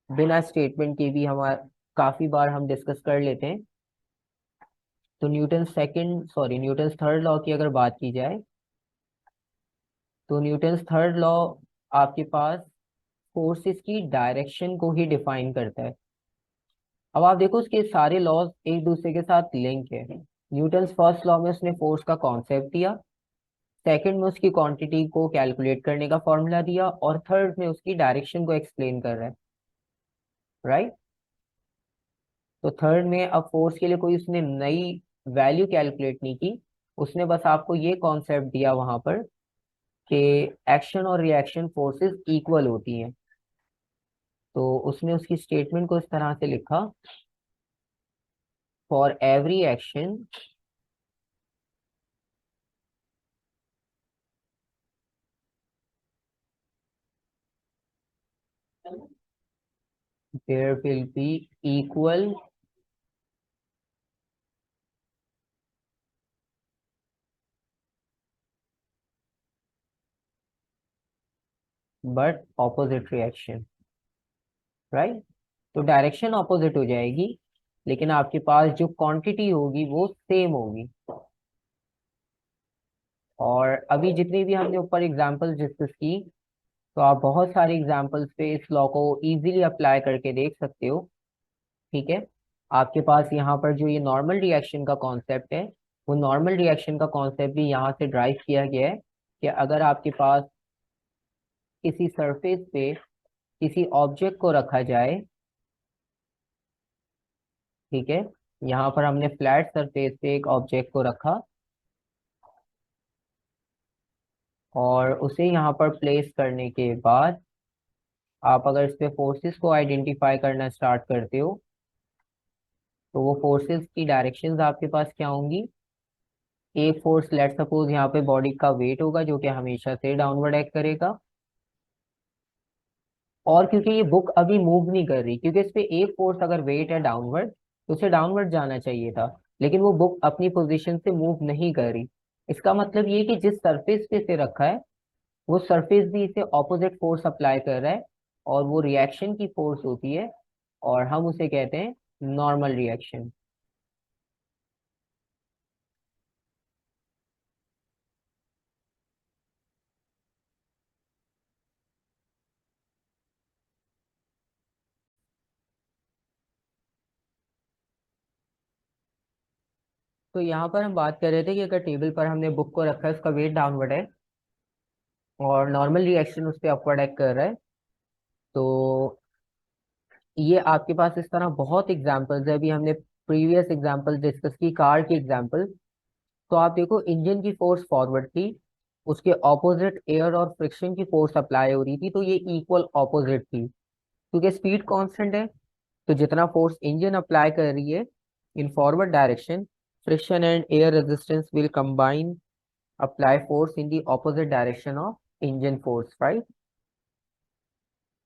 बिना स्टेटमेंट के भी हमारे काफी बार हम डिस्कस कर लेते हैं। तो न्यूटन्स थर्ड लॉ की अगर बात की जाए, तो न्यूटन्स थर्ड लॉ आपके पास फोर्सेस की डायरेक्शन को ही डिफाइन करता है। अब आप देखो उसके सारे लॉज एक दूसरे के साथ लिंक है। न्यूटन्स फर्स्ट लॉ में उसने फोर्स का कॉन्सेप्ट दिया, सेकंड में उसकी क्वांटिटी को कैलकुलेट करने का फॉर्मूला दिया, और थर्ड में उसकी डायरेक्शन को एक्सप्लेन कर रहा है, राइट। तो थर्ड में अब फोर्स के लिए कोई उसने नई वैल्यू कैलकुलेट नहीं की, उसने बस आपको ये कॉन्सेप्ट दिया वहां पर कि एक्शन और रिएक्शन फोर्सेस इक्वल होती हैं। तो उसने उसकी स्टेटमेंट को इस तरह से लिखा, for every action there will be equal but opposite reaction, right. तो डायरेक्शन ऑपोजिट हो जाएगी, लेकिन आपके पास जो क्वांटिटी होगी वो सेम होगी। और अभी जितनी भी हमने ऊपर एग्जांपल्स डिस्कस की, तो आप बहुत सारे एग्जांपल्स पे इस लॉ को इजीली अप्लाई करके देख सकते हो। ठीक है, आपके पास यहाँ पर जो ये नॉर्मल रिएक्शन का कॉन्सेप्ट है, वो नॉर्मल रिएक्शन का कॉन्सेप्ट भी यहाँ से ड्राइव किया गया है कि अगर आपके पास किसी सरफेस पे किसी ऑब्जेक्ट को रखा जाए, ठीक है, यहाँ पर हमने फ्लैट सरफेस पे एक ऑब्जेक्ट को रखा और उसे यहाँ पर प्लेस करने के बाद आप अगर इस पे फोर्सेस को आइडेंटिफाई करना स्टार्ट करते हो, तो वो फोर्सेस की डायरेक्शंस आपके पास क्या होंगी। एक फोर्स लेट सपोज यहाँ पे बॉडी का वेट होगा जो कि हमेशा से डाउनवर्ड एक्ट करेगा, और क्योंकि ये बुक अभी मूव नहीं कर रही, क्योंकि इस पे एक फोर्स अगर वेट है डाउनवर्ड तो उसे डाउनवर्ड जाना चाहिए था, लेकिन वो बुक अपनी पोजीशन से मूव नहीं कर रही। इसका मतलब ये कि जिस सरफेस पे इसे रखा है वो सरफेस भी इसे ऑपोजिट फोर्स अप्लाई कर रहा है, और वो रिएक्शन की फोर्स होती है, और हम उसे कहते हैं नॉर्मल रिएक्शन। तो यहाँ पर हम बात कर रहे थे कि अगर टेबल पर हमने बुक को रखा है, उसका वेट डाउनवर्ड है और नॉर्मल रिएक्शन उस पर अपवर्ड एक्ट कर रहा है, तो ये आपके पास इस तरह बहुत एग्जांपल्स है। अभी हमने प्रीवियस एग्जांपल डिस्कस की कार की एग्जांपल। तो आप देखो, इंजन की फोर्स फॉरवर्ड थी, उसके ऑपोजिट एयर और फ्रिक्शन की फोर्स अप्लाई हो रही थी, तो ये इक्वल ऑपोजिट थी। क्योंकि स्पीड कांस्टेंट है, तो जितना फोर्स इंजन अप्लाई कर रही है in forward direction, friction and air resistance will combine apply force in the opposite direction of engine force, right.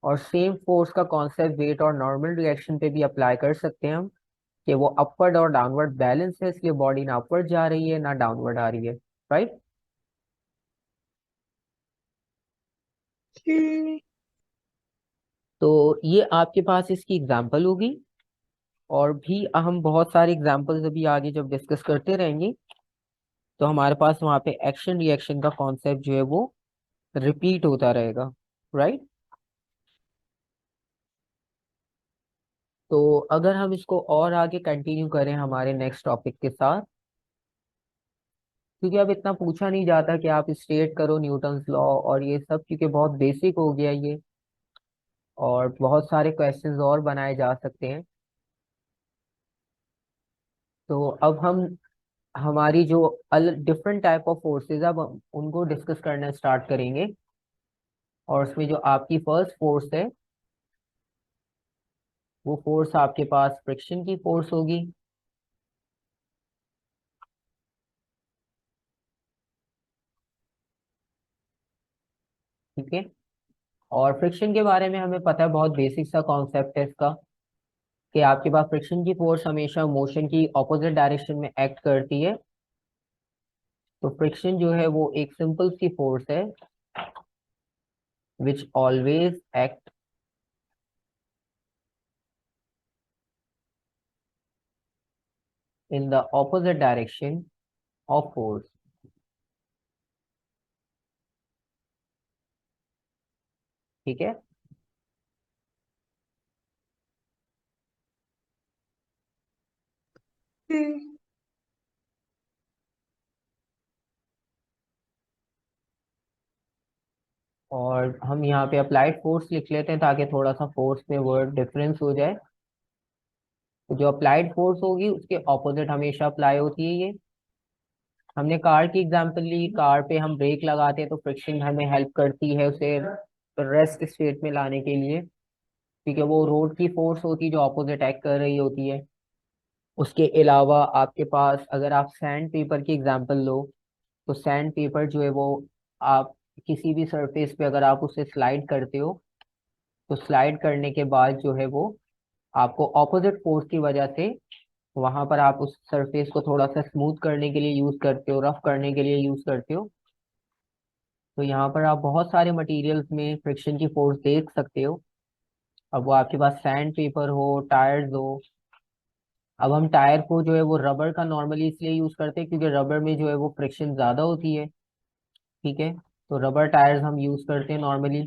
और सेम फोर्स का कॉन्सेप्ट वेट और नॉर्मल रिएक्शन पे भी अप्लाई कर सकते हैं हम, कि वो अपवर्ड और डाउनवर्ड बैलेंस है, इसलिए बॉडी ना अपवर्ड जा रही है ना डाउनवर्ड आ रही है, राइट। ठीक। तो ये आपके पास इसकी एग्जाम्पल होगी, और भी हम बहुत सारे एग्जाम्पल्स अभी आगे जब डिस्कस करते रहेंगे तो हमारे पास वहाँ पे एक्शन रिएक्शन का कॉन्सेप्ट जो है वो रिपीट होता रहेगा, राइट। तो अगर हम इसको और आगे कंटिन्यू करें हमारे नेक्स्ट टॉपिक के साथ, क्योंकि अब इतना पूछा नहीं जाता कि आप स्टेट करो न्यूटन्स लॉ और ये सब, क्योंकि बहुत बेसिक हो गया ये, और बहुत सारे क्वेश्चंस और बनाए जा सकते हैं। तो अब हम हमारी जो डिफरेंट टाइप ऑफ फोर्सेस, अब हम उनको डिस्कस करना स्टार्ट करेंगे। और उसमें जो आपकी फर्स्ट फोर्स है, वो फोर्स आपके पास फ्रिक्शन की फोर्स होगी, ठीक है। और फ्रिक्शन के बारे में हमें पता है, बहुत बेसिक सा कॉन्सेप्ट है इसका, कि आपके पास फ्रिक्शन की फोर्स हमेशा मोशन की ऑपोजिट डायरेक्शन में एक्ट करती है। तो फ्रिक्शन जो है वो एक सिंपल सी फोर्स है which always act in the opposite direction of force, ठीक है। ठीक। और हम यहाँ पे अप्लाइड फोर्स लिख लेते हैं ताकि थोड़ा सा फोर्स में वर्ड डिफरेंस हो जाए। तो जो अप्लाइड फोर्स होगी उसके ऑपोजिट हमेशा अप्लाई होती है ये। हमने कार की एग्जांपल ली, कार पे हम ब्रेक लगाते हैं तो फ्रिक्शन हमें हेल्प करती है उसे रेस्ट स्टेट में लाने के लिए, क्योंकि वो रोड की फोर्स होती है जो ऑपोजिट एक्ट कर रही होती है। उसके अलावा आपके पास अगर आप सैंड पेपर की एग्जांपल लो, तो सैंड पेपर जो है वो, आप किसी भी सरफेस पे अगर आप उसे स्लाइड करते हो, तो स्लाइड करने के बाद जो है वो आपको ऑपोजिट फोर्स की वजह से वहां पर आप उस सरफेस को थोड़ा सा स्मूथ करने के लिए यूज करते हो, रफ करने के लिए यूज करते हो। तो यहाँ पर आप बहुत सारे मटेरियल्स में फ्रिक्शन की फोर्स देख सकते हो। अब वो आपके पास सैंड पेपर हो, टायर्स हो। अब हम टायर को जो है वो रबर का नॉर्मली इसलिए यूज करते हैं क्योंकि रबर में जो है वो फ्रिक्शन ज्यादा होती है, ठीक है। तो रबर टायर्स हम यूज करते हैं नॉर्मली,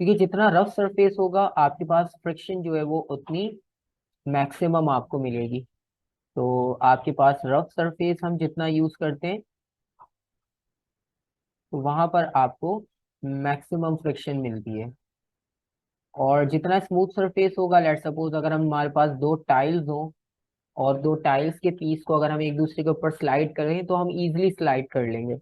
क्योंकि जितना रफ सरफेस होगा आपके पास फ्रिक्शन जो है वो उतनी मैक्सिमम आपको मिलेगी। तो आपके पास रफ सरफेस हम जितना यूज करते हैं, तो वहां पर आपको मैक्सिमम फ्रिक्शन मिलती है। और जितना स्मूथ सरफेस होगा, लेट सपोज अगर हम हमारे पास दो टाइल्स हो, और दो टाइल्स के पीस को अगर हम एक दूसरे के ऊपर स्लाइड करें तो हम इजीली स्लाइड कर लेंगे।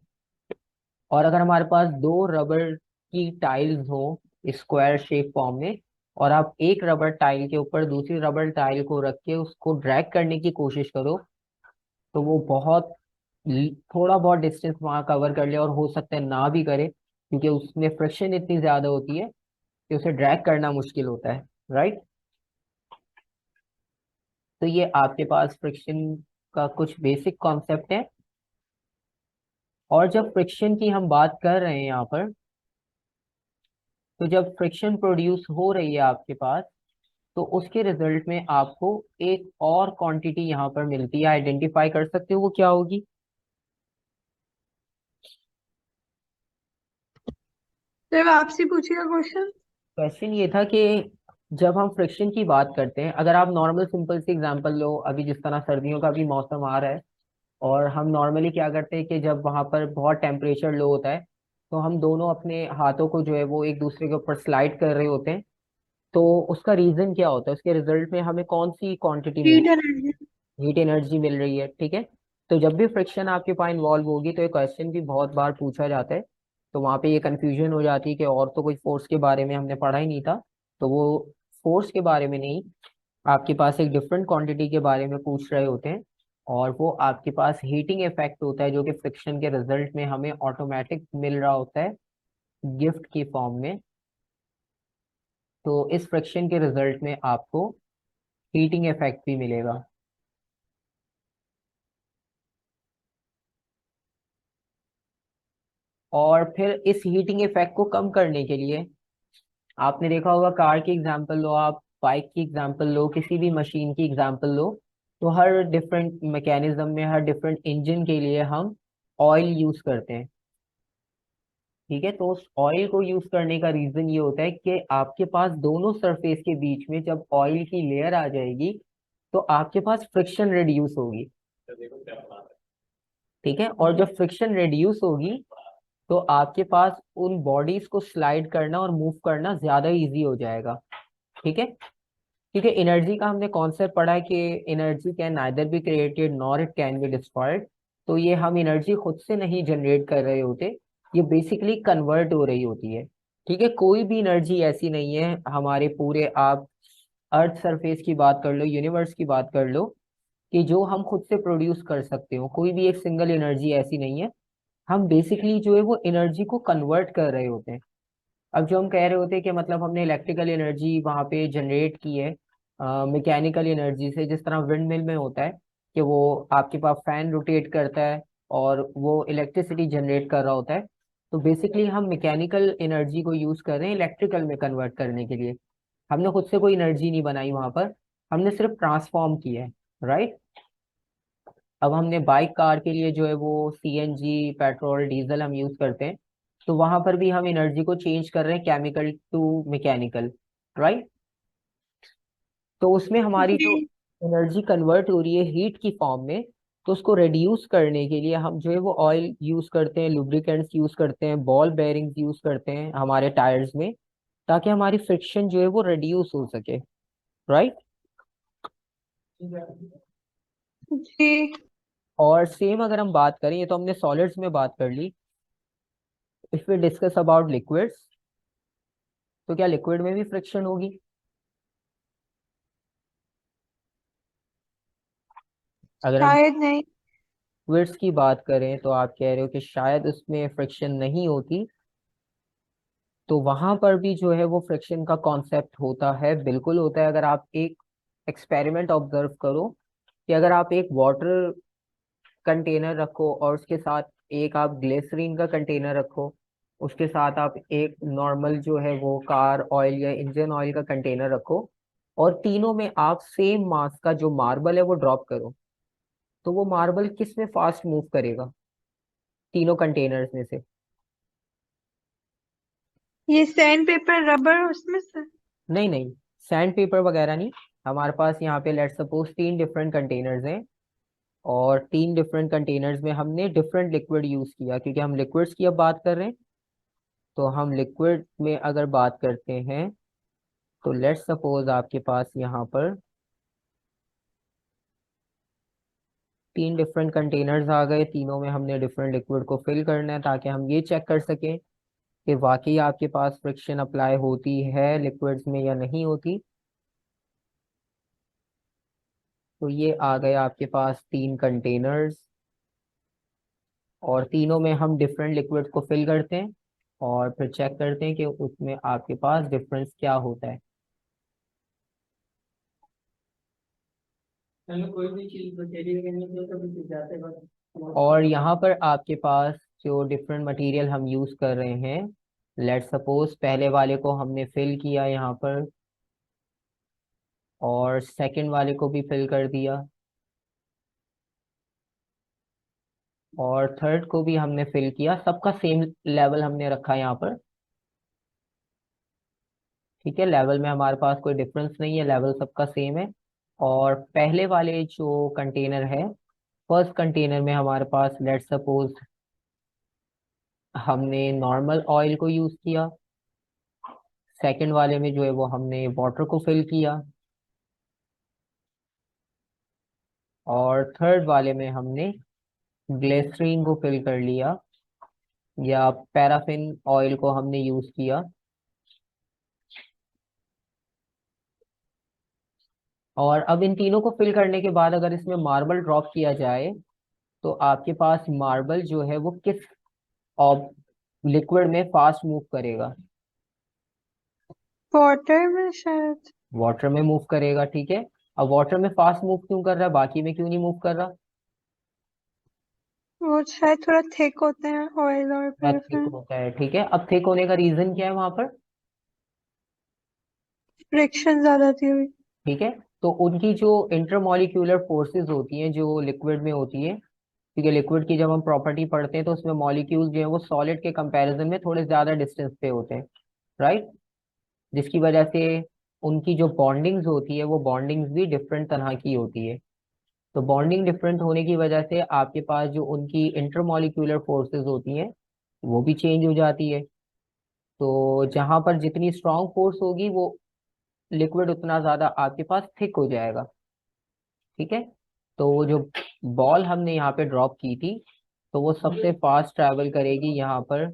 और अगर हमारे पास दो रबर की टाइल्स हो स्क्वायर शेप फॉर्म में, और आप एक रबर टाइल के ऊपर दूसरी रबर टाइल को रख के उसको ड्रैग करने की कोशिश करो, तो वो बहुत थोड़ा बहुत डिस्टेंस वहां कवर कर ले, और हो सकता है ना भी करे, क्योंकि उसमें फ्रिक्शन इतनी ज्यादा होती है कि उसे ड्रैग करना मुश्किल होता है, राइट। तो ये आपके पास फ्रिक्शन का कुछ बेसिक कॉन्सेप्ट है। और जब फ्रिक्शन की हम बात कर रहे हैं यहाँ पर, तो जब फ्रिक्शन प्रोड्यूस हो रही है आपके पास, तो उसके रिजल्ट में आपको एक और क्वांटिटी यहाँ पर मिलती है, आइडेंटिफाई कर सकते हो वो क्या होगी? जब आपसे पूछेगा क्वेश्चन। क्वेश्चन ये था कि जब हम फ्रिक्शन की बात करते हैं, अगर आप नॉर्मल सिंपल सी एग्जांपल लो, अभी जिस तरह सर्दियों का भी मौसम आ रहा है, और हम नॉर्मली क्या करते हैं कि जब वहां पर बहुत टेम्परेचर लो होता है, तो हम दोनों अपने हाथों को जो है वो एक दूसरे के ऊपर स्लाइड कर रहे होते हैं। तो उसका रीजन क्या होता है? उसके रिजल्ट में हमें कौन सी क्वांटिटी मिल, हीट एनर्जी। हीट एनर्जी मिल रही है, ठीक है। तो जब भी फ्रिक्शन आपके पास इन्वॉल्व होगी, तो ये क्वेश्चन भी बहुत बार पूछा जाता है। तो वहाँ पे ये कंफ्यूजन हो जाती है कि और तो कोई फोर्स के बारे में हमने पढ़ा ही नहीं था। तो वो फोर्स के बारे में नहीं, आपके पास एक डिफरेंट क्वांटिटी के बारे में पूछ रहे होते हैं। और वो आपके पास हीटिंग इफेक्ट होता है, जो कि फ्रिक्शन के रिजल्ट में हमें ऑटोमेटिक मिल रहा होता है, गिफ्ट की फॉर्म में। तो इस फ्रिक्शन के रिजल्ट में आपको हीटिंग इफेक्ट भी मिलेगा। और फिर इस हीटिंग इफेक्ट को कम करने के लिए, आपने देखा होगा, कार की एग्जांपल लो, आप बाइक की एग्जांपल लो, किसी भी मशीन की एग्जांपल लो, तो हर डिफरेंट मैकेनिज्म में, हर डिफरेंट इंजन के लिए हम ऑयल यूज करते हैं, ठीक है। तो उस ऑयल को यूज करने का रीजन ये होता है कि आपके पास दोनों सरफेस के बीच में जब ऑयल की लेयर आ जाएगी, तो आपके पास फ्रिक्शन रिड्यूस होगी, ठीक है। और जब फ्रिक्शन रिड्यूस होगी, तो आपके पास उन बॉडीज को स्लाइड करना और मूव करना ज्यादा इजी हो जाएगा, ठीक है। क्योंकि एनर्जी का हमने कॉन्सेप्ट पढ़ा है कि energy can neither be created nor it can be destroyed. तो ये हम एनर्जी खुद से नहीं जनरेट कर रहे होते, ये बेसिकली कन्वर्ट हो रही होती है, ठीक है। कोई भी एनर्जी ऐसी नहीं है हमारे पूरे, आप अर्थ सरफेस की बात कर लो, यूनिवर्स की बात कर लो, कि जो हम खुद से प्रोड्यूस कर सकते हो, कोई भी एक सिंगल एनर्जी ऐसी नहीं है। हम बेसिकली जो है वो एनर्जी को कन्वर्ट कर रहे होते हैं। अब जो हम कह रहे होते हैं कि मतलब हमने इलेक्ट्रिकल एनर्जी वहां पे जनरेट की है मैकेनिकल एनर्जी से, जिस तरह विंड मिल में होता है कि वो आपके पास फैन रोटेट करता है और वो इलेक्ट्रिसिटी जनरेट कर रहा होता है। तो बेसिकली हम मैकेनिकल एनर्जी को यूज कर रहे हैं इलेक्ट्रिकल में कन्वर्ट करने के लिए। हमने खुद से कोई एनर्जी नहीं बनाई वहां पर, हमने सिर्फ ट्रांसफॉर्म किया है, राइट। अब हमने बाइक कार के लिए जो है वो सीएनजी, पेट्रोल, डीजल हम यूज करते हैं। तो वहां पर भी हम एनर्जी को चेंज कर रहे हैं केमिकल टू मैकेनिकल, राइट। तो उसमें हमारी जी। जो एनर्जी कन्वर्ट हो रही है हीट की फॉर्म में, तो उसको रिड्यूस करने के लिए हम जो है वो ऑयल यूज करते हैं, लुब्रिकेंट्स यूज करते हैं, बॉल बेयरिंग्स यूज करते हैं हमारे टायर्स में, ताकि हमारी फ्रिक्शन जो है वो रिड्यूस हो सके, राइट। जी। और सेम अगर हम बात करें, ये तो हमने सॉलिड्स में बात कर ली, if we discuss about liquids, तो क्या लिक्विड में भी फ्रिक्शन होगी? अगर हम शायद नहीं। लिक्विड्स की बात करें, तो आप कह रहे हो कि शायद उसमें फ्रिक्शन नहीं होती। तो वहां पर भी जो है वो फ्रिक्शन का कॉन्सेप्ट होता है, बिल्कुल होता है। अगर आप एक एक्सपेरिमेंट ऑब्जर्व करो, कि अगर आप एक वाटर कंटेनर रखो और उसके साथ एक आप ग्लिसरीन का कंटेनर रखो, उसके साथ आप एक नॉर्मल जो है वो कार ऑयल या इंजन ऑयल का कंटेनर रखो, और तीनों में आप सेम मास का जो मार्बल है वो ड्रॉप करो, तो वो मार्बल किस में फास्ट मूव करेगा तीनों कंटेनर्स में से? ये सैंड पेपर रबर उसमें से। नहीं नहीं, सैंड पेपर वगैरह नहीं। हमारे पास यहाँ पे लेट्स सपोज तीन डिफरेंट कंटेनर्स हैं, और तीन डिफरेंट कंटेनर्स में हमने डिफरेंट लिक्विड यूज किया, क्योंकि हम लिक्विड्स की अब बात कर रहे हैं। तो हम लिक्विड में अगर बात करते हैं, तो लेट्स सपोज आपके पास यहाँ पर तीन डिफरेंट कंटेनर्स आ गए, तीनों में हमने डिफरेंट लिक्विड को फिल करना है, ताकि हम ये चेक कर सकें कि वाकई आपके पास फ्रिक्शन अप्लाई होती है लिक्विड्स में या नहीं होती। तो ये आ गए आपके पास तीन कंटेनर्स, और तीनों में हम डिफरेंट लिक्विड को फिल करते हैं। और फिर चेक करते हैं कि उसमें आपके पास डिफरेंस क्या होता है। हमें कोई भी चीज मटेरियल करने के लिए कभी सीख जाते हैं बस। और यहाँ पर आपके पास जो डिफरेंट मटेरियल हम यूज कर रहे हैं, लेट सपोज पहले वाले को हमने फिल किया यहाँ पर, और सेकंड वाले को भी फिल कर दिया, और थर्ड को भी हमने फिल किया, सबका सेम लेवल हमने रखा यहाँ पर। ठीक है, लेवल में हमारे पास कोई डिफरेंस नहीं है, लेवल सबका सेम है। और पहले वाले जो कंटेनर है, फर्स्ट कंटेनर में हमारे पास लेट सपोज हमने नॉर्मल ऑयल को यूज किया, सेकंड वाले में जो है वो हमने वाटर को फिल किया, और थर्ड वाले में हमने ग्लिसरीन को फिल कर लिया, या पैराफिन ऑयल को हमने यूज किया। और अब इन तीनों को फिल करने के बाद अगर इसमें मार्बल ड्रॉप किया जाए, तो आपके पास मार्बल जो है वो किस लिक्विड में फास्ट मूव करेगा? वाटर में शायद। वाटर में मूव करेगा। ठीक है, अब वाटर में फास्ट मूव क्यों कर रहा है, बाकी में क्यों नहीं मूव कर रहा? वो शायद थोड़ा थिक होते हैं ऑयल और थिक पैराफिन। होता है। ठीक है, अब थिक होने का रीजन क्या है वहां पर? फ्रिक्शन ज्यादा थी हुई। ठीक है, तो उनकी जो इंटरमॉलिक्यूलर फोर्सेस होती हैं जो लिक्विड में होती है, ठीक है, लिक्विड की जब हम प्रॉपर्टी पढ़ते हैं तो उसमें मॉलिक्यूल्स जो है वो सॉलिड के कंपैरिजन में थोड़े ज्यादा डिस्टेंस पे होते हैं, राइट? जिसकी वजह से उनकी जो बॉन्डिंग्स होती है वो बॉन्डिंग्स भी डिफरेंट तरह की होती है। तो बॉन्डिंग डिफरेंट होने की वजह से आपके पास जो उनकी इंटरमॉलिक्यूलर फोर्सेस होती हैं वो भी चेंज हो जाती है। तो जहां पर जितनी स्ट्रांग फोर्स होगी वो लिक्विड उतना ज्यादा आपके पास थिक हो जाएगा। ठीक है, तो वो जो बॉल हमने यहाँ पे ड्रॉप की थी, तो वो सबसे फास्ट ट्रैवल करेगी यहाँ पर।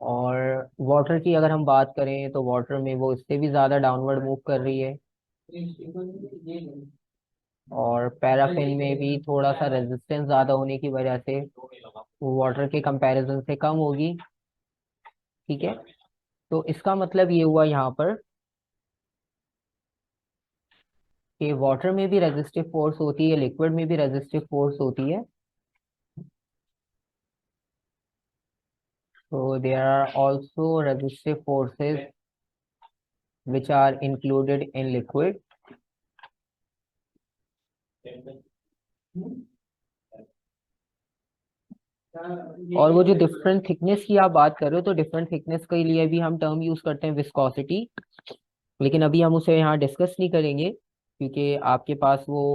और वाटर की अगर हम बात करें तो वाटर में वो इससे भी ज्यादा डाउनवर्ड मूव कर रही है। और पैराफिन में भी थोड़ा सा रेजिस्टेंस ज्यादा होने की वजह से वो वाटर के कंपैरिजन से कम होगी। ठीक है, तो इसका मतलब ये हुआ यहाँ पर कि वाटर में भी रेजिस्टिव फोर्स होती है, लिक्विड में भी रेजिस्टिव फोर्स होती है। So there are also resistive forces which are included in liquid. और वो जो डिफरेंट थिकनेस की आप बात कर रहे हो, तो डिफरेंट थिकनेस के लिए भी हम टर्म यूज करते हैं विस्कोसिटी, लेकिन अभी हम उसे यहाँ डिस्कस नहीं करेंगे क्योंकि आपके पास वो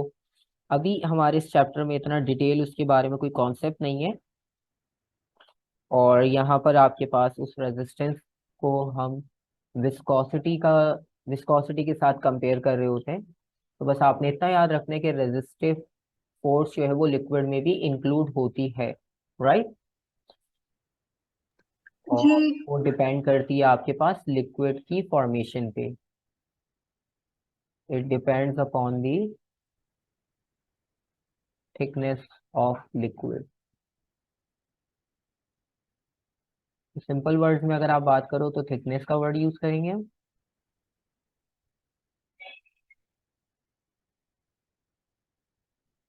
अभी हमारे इस चैप्टर में इतना डिटेल उसके बारे में कोई कॉन्सेप्ट नहीं है। और यहाँ पर आपके पास उस रेजिस्टेंस को हम विस्कोसिटी का विस्कोसिटी के साथ कंपेयर कर रहे होते हैं। तो बस आपने इतना याद रखना है कि रेजिस्टिव फोर्स जो है वो लिक्विड में भी इंक्लूड होती है, राइट? जी। और वो डिपेंड करती है आपके पास लिक्विड की फॉर्मेशन पे। It depends upon the thickness of liquid. Simple words में अगर आप बात करो तो थिकनेस का वर्ड यूज करेंगे हम।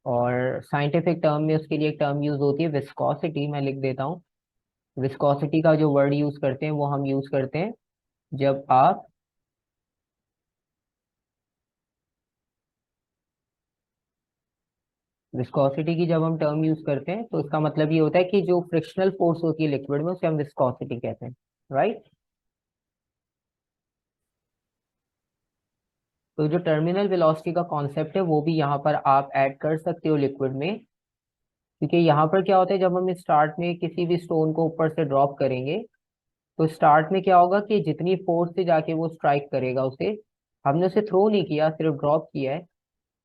और साइंटिफिक टर्म में उसके लिए एक टर्म यूज होती है विस्कोसिटी, मैं लिख देता हूँ। विस्कोसिटी का जो वर्ड यूज करते हैं वो हम यूज करते हैं जब आप विस्कोसिटी की जब हम टर्म यूज करते हैं तो इसका मतलब ये होता है कि जो फ्रिक्शनल फोर्स होती है लिक्विड में उसे हम विस्कोसिटी कहते हैं, राइट? तो जो टर्मिनल वेलोसिटी का कॉन्सेप्ट है वो भी यहाँ पर आप ऐड कर सकते हो लिक्विड में, क्योंकि यहाँ पर क्या होता है जब हम स्टार्ट में किसी भी स्टोन को ऊपर से ड्रॉप करेंगे, तो स्टार्ट में क्या होगा कि जितनी फोर्स से जाके वो स्ट्राइक करेगा उसे, हमने उसे थ्रो नहीं किया, सिर्फ ड्रॉप किया है,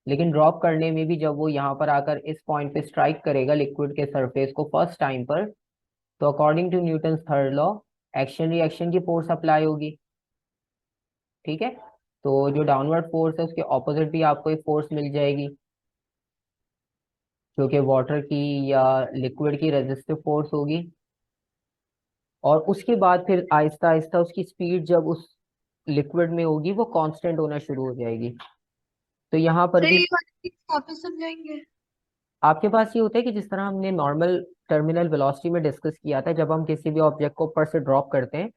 लेकिन ड्रॉप करने में भी जब वो यहाँ पर आकर इस पॉइंट पे स्ट्राइक करेगा लिक्विड के सरफेस को फर्स्ट टाइम पर, तो according to Newton third law action reaction की फोर्स अप्लाई होगी। ठीक है, तो जो डाउनवर्ड फोर्स है उसके ऑपोजिट भी आपको एक फोर्स मिल जाएगी। जो कि वाटर की या लिक्विड की रेजिस्टिव फोर्स होगी। और उसके बाद फिर आहिस्ता आहिस्ता उसकी स्पीड जब उस लिक्विड में होगी वो कांस्टेंट होना शुरू हो जाएगी। तो यहाँ पर सर भी ये वाली चीज वापस समझाएंगे? आपके पास ये होता है कि जिस तरह हमने नॉर्मल टर्मिनल वेलोसिटी में डिस्कस किया था, जब हम किसी भी ऑब्जेक्ट को ऊपर से ड्रॉप करते हैं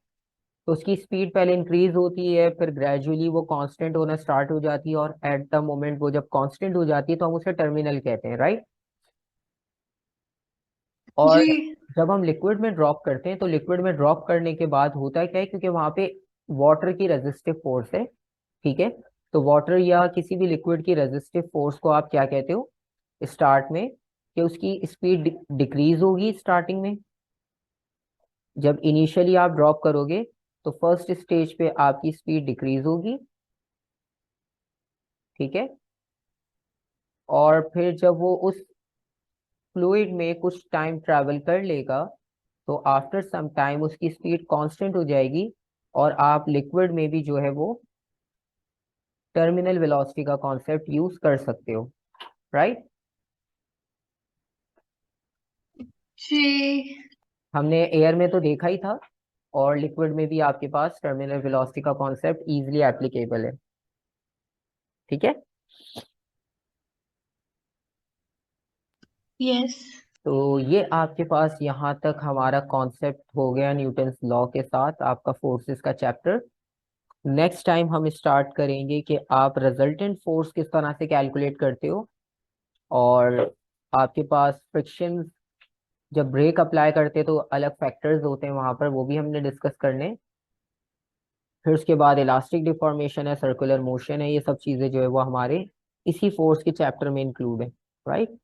तो उसकी स्पीड पहले इंक्रीज होती है, फिर ग्रेजुअली वो कांस्टेंट होना स्टार्ट हो जाती है, और एट द मोमेंट वो जब कांस्टेंट हो जाती है तो हम उसे टर्मिनल कहते हैं, राइट। और जी। जब हम लिक्विड में ड्रॉप करते हैं तो लिक्विड में ड्रॉप करने के बाद होता है क्या है, क्योंकि वहां पे वाटर की रेजिस्टिव फोर्स है, ठीक है। तो वाटर या किसी भी लिक्विड की रेजिस्टिव फोर्स को आप क्या कहते हो स्टार्ट में, कि उसकी स्पीड डिक्रीज होगी स्टार्टिंग में। जब इनिशियली आप ड्रॉप करोगे तो फर्स्ट स्टेज पे आपकी स्पीड डिक्रीज होगी, ठीक है। और फिर जब वो उस फ्लूइड में कुछ टाइम ट्रैवल कर लेगा तो आफ्टर सम टाइम उसकी स्पीड कांस्टेंट हो जाएगी, और आप लिक्विड में भी जो है वो टर्मिनल वेलोसिटी का कॉन्सेप्ट यूज कर सकते हो, राइट। जी। हमने एयर में तो देखा ही था, और लिक्विड में भी आपके पास टर्मिनल वेलोसिटी का कॉन्सेप्ट इजीली एप्लीकेबल है, ठीक है। यस। तो ये आपके पास यहाँ तक हमारा कॉन्सेप्ट हो गया न्यूटन्स लॉ के साथ आपका फोर्सेस का चैप्टर। नेक्स्ट टाइम हम स्टार्ट करेंगे कि आप रिजल्टेंट फोर्स किस तरह से कैलकुलेट करते हो, और आपके पास फ्रिक्शन जब ब्रेक अप्लाई करते तो अलग फैक्टर्स होते हैं वहां पर, वो भी हमने डिस्कस करने। फिर उसके बाद इलास्टिक डिफॉर्मेशन है, सर्कुलर मोशन है, ये सब चीजें जो है वो हमारे इसी फोर्स के चैप्टर में इंक्लूड है, राइट।